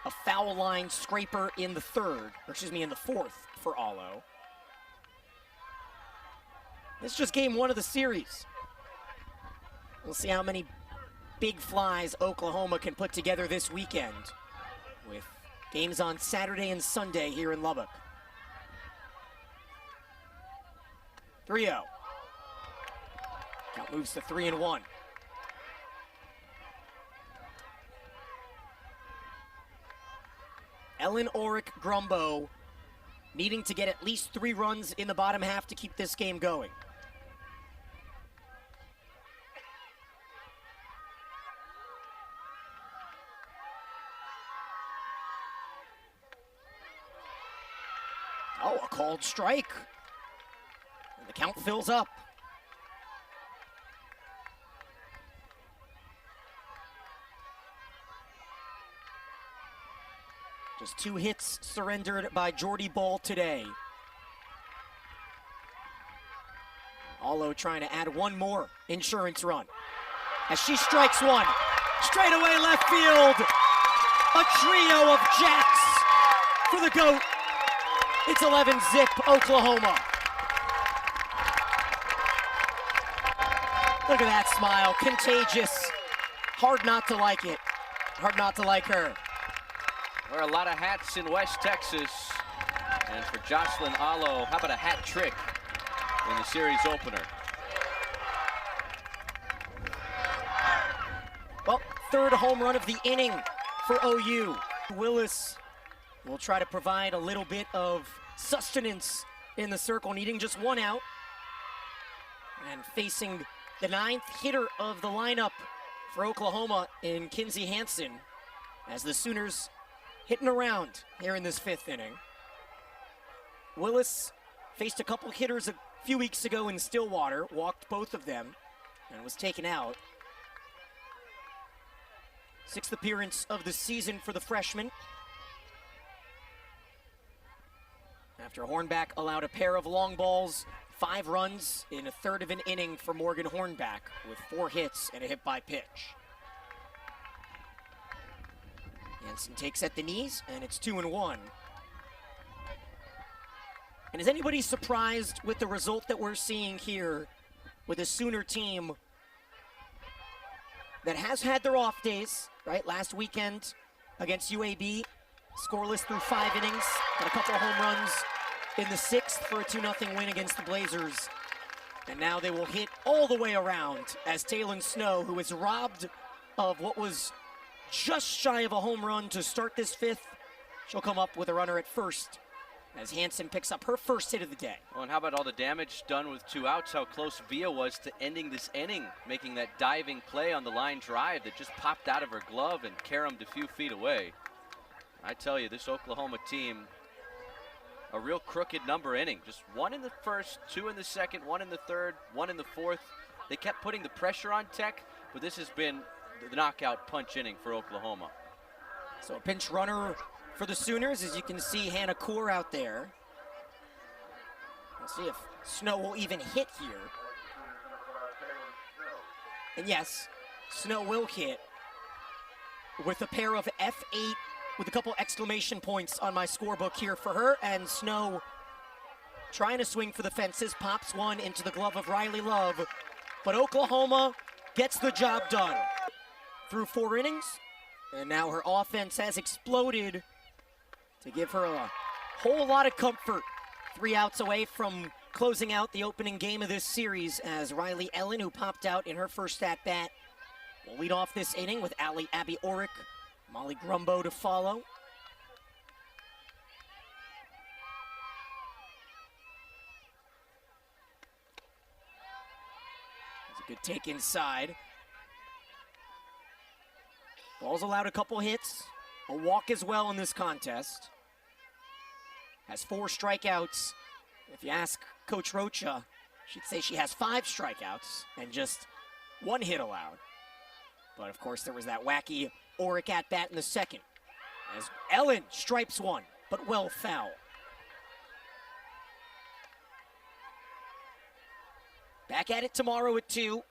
a foul line scraper in the in the fourth for Alo. This is just game 1 of the series. We'll see how many big flies Oklahoma can put together this weekend with games on Saturday and Sunday here in Lubbock. 3-0. Count moves to 3-1. Ellen Orick Grumbo needing to get at least 3 runs in the bottom half to keep this game going. Oh, a called strike. And the count fills up. Just 2 hits surrendered by Jordy Ball today. Alo trying to add 1 more insurance run. As she strikes 1. Straight away left field. A trio of jacks for the GOAT. It's 11-zip Oklahoma. Look at that smile, contagious. Hard not to like it. Hard not to like her. Wear a lot of hats in West Texas. And for Jocelyn Alo, how about a hat trick in the series opener? Well, 3rd home run of the inning for OU. Willis will try to provide a little bit of sustenance in the circle, needing just 1 out. And facing the 9th hitter of the lineup for Oklahoma in Kinsey Hansen, as the Sooners hitting around here in this 5th inning. Willis faced a couple hitters a few weeks ago in Stillwater, walked both of them, and was taken out. 6th appearance of the season for the freshman. After Hornback allowed a pair of long balls, 5 runs in a 1/3 of an inning for Morgan Hornback with 4 hits and a hit by pitch. Hansen takes at the knees, and it's 2-1. And is anybody surprised with the result that we're seeing here with a Sooner team that has had their off days, right? Last weekend against UAB, scoreless through 5 innings, got a couple of home runs in the 6th for a 2-0 win against the Blazers. And now they will hit all the way around as Taylon Snow, who was robbed of what was just shy of a home run to start this 5th, she'll come up with a runner at first as Hansen picks up her first hit of the day. Well, and how about all the damage done with 2 outs, how close Via was to ending this inning, making that diving play on the line drive that just popped out of her glove and caromed a few feet away. I tell you, this Oklahoma team, a real crooked number inning. Just 1 in the first, 2 in the second, 1 in the third, 1 in the fourth. They kept putting the pressure on Tech, but this has been the knockout punch inning for Oklahoma. So a pinch runner for the Sooners, as you can see Hannah Kaur out there. Let's see if Snow will even hit here. And yes, Snow will hit with a pair of F8 with a couple exclamation points on my scorebook here for her. And Snow trying to swing for the fences, pops one into the glove of Riley Love. But Oklahoma gets the job done. Through 4 innings, and now her offense has exploded to give her a whole lot of comfort. 3 outs away from closing out the opening game of this series, as Riley Ellen, who popped out in her first at-bat, will lead off this inning with Abby Orick, Molly Grumbo to follow. That's a good take inside. Ball's allowed a couple hits, a walk as well in this contest. Has 4 strikeouts. If you ask Coach Rocha, she'd say she has 5 strikeouts and just 1 hit allowed. But of course there was that wacky Orick at bat in the second, as Ellen stripes 1, but well foul. Back at it tomorrow at 2,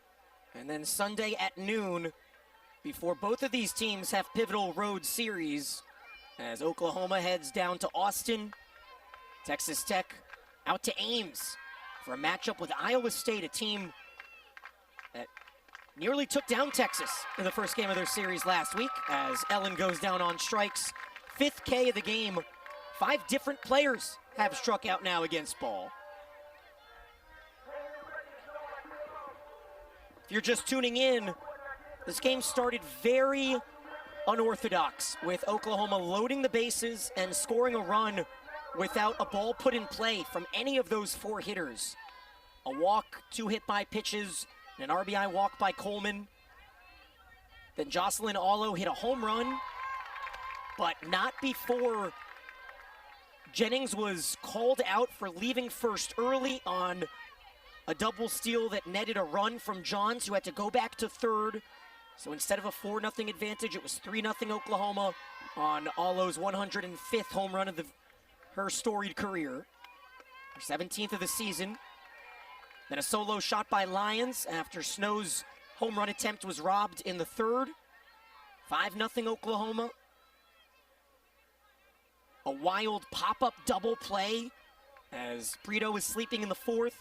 and then Sunday at noon, before both of these teams have pivotal road series, as Oklahoma heads down to Austin. Texas Tech out to Ames for a matchup with Iowa State, a team that nearly took down Texas in the first game of their series last week, as Ellen goes down on strikes. 5th K of the game. 5 different players have struck out now against Ball. If you're just tuning in, this game started very unorthodox, with Oklahoma loading the bases and scoring a run without a ball put in play from any of those 4 hitters. A walk, 2 hit by pitches, and an RBI walk by Coleman. Then Jocelyn Allo hit a home run, but not before Jennings was called out for leaving first early on a double steal that netted a run from Johns, who had to go back to third. So instead of a 4-0 advantage, it was 3-0 Oklahoma on Allo's 105th home run of her storied career. Her 17th of the season. Then a solo shot by Lyons after Snow's home run attempt was robbed in the third. 5-0 Oklahoma. A wild pop-up double play as Brito was sleeping in the fourth.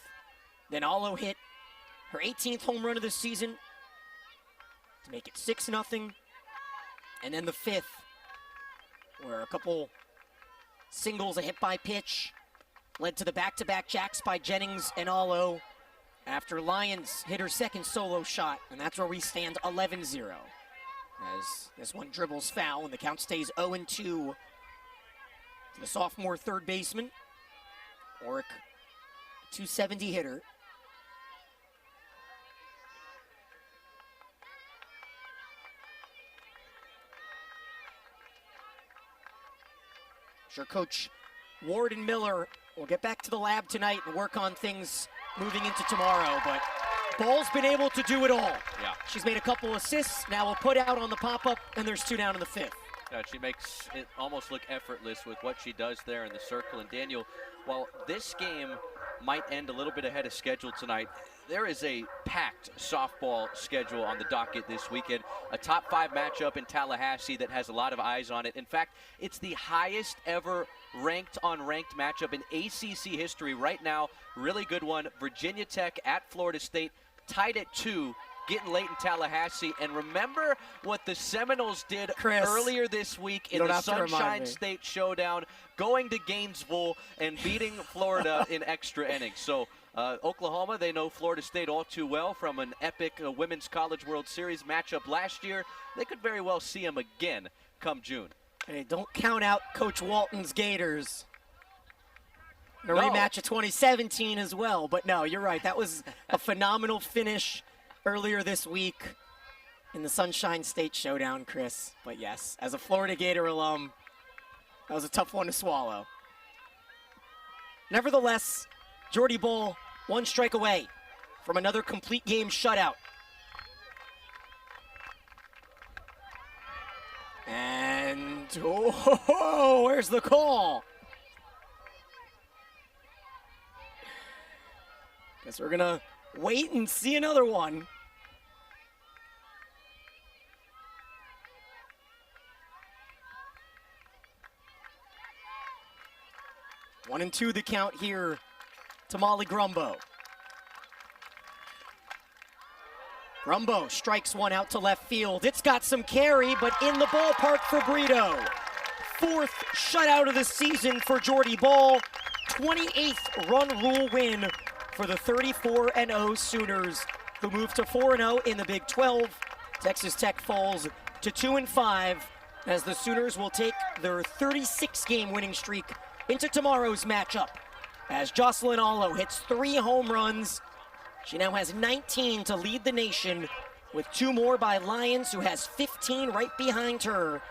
Then Allo hit her 18th home run of the season to make it 6-0. And then the 5th, where a couple singles, a hit by pitch, led to the back-to-back jacks by Jennings and Allo after Lyons hit her second solo shot, and that's where we stand 11-0. As this one dribbles foul and the count stays 0-2 to the sophomore third baseman. Orick, 270 hitter. Sure, Coach Ward and Miller will get back to the lab tonight and work on things moving into tomorrow, but Ball's been able to do it all. Yeah. She's made a couple assists, now a put out on the pop-up, and there's 2 down in the 5th. Yeah, she makes it almost look effortless with what she does there in the circle. And Daniel, while this game might end a little bit ahead of schedule tonight, there is a packed softball schedule on the docket this weekend. A top 5 matchup in Tallahassee that has a lot of eyes on it. In fact, it's the highest ever ranked on ranked matchup in ACC history right now. Really good one. Virginia Tech at Florida State, tied at 2. Getting late in Tallahassee. And remember what the Seminoles did earlier this week in the Sunshine State Showdown, going to Gainesville and beating Florida in extra innings. So Oklahoma, they know Florida State all too well from an epic Women's College World Series matchup last year. They could very well see them again come June. Hey, don't count out Coach Walton's Gators. A rematch of 2017 as well. But no, you're right. That was a phenomenal finish earlier this week in the Sunshine State Showdown, Chris. But yes, as a Florida Gator alum, that was a tough one to swallow. Nevertheless, Jordy Bowl 1 strike away from another complete game shutout. And, oh, where's the call? Guess we're gonna wait and see another one. One and two the count here to Molly Grumbo. Grumbo strikes one out to left field. It's got some carry, but in the ballpark for Brito. 4th shutout of the season for Jordy Bowl. 28th run rule win for the 34-0 Sooners, who move to 4-0 in the Big 12. Texas Tech falls to 2-5 as the Sooners will take their 36-game winning streak into tomorrow's matchup as Jocelyn Alo hits 3 home runs. She now has 19 to lead the nation, with 2 more by Lyons, who has 15 right behind her.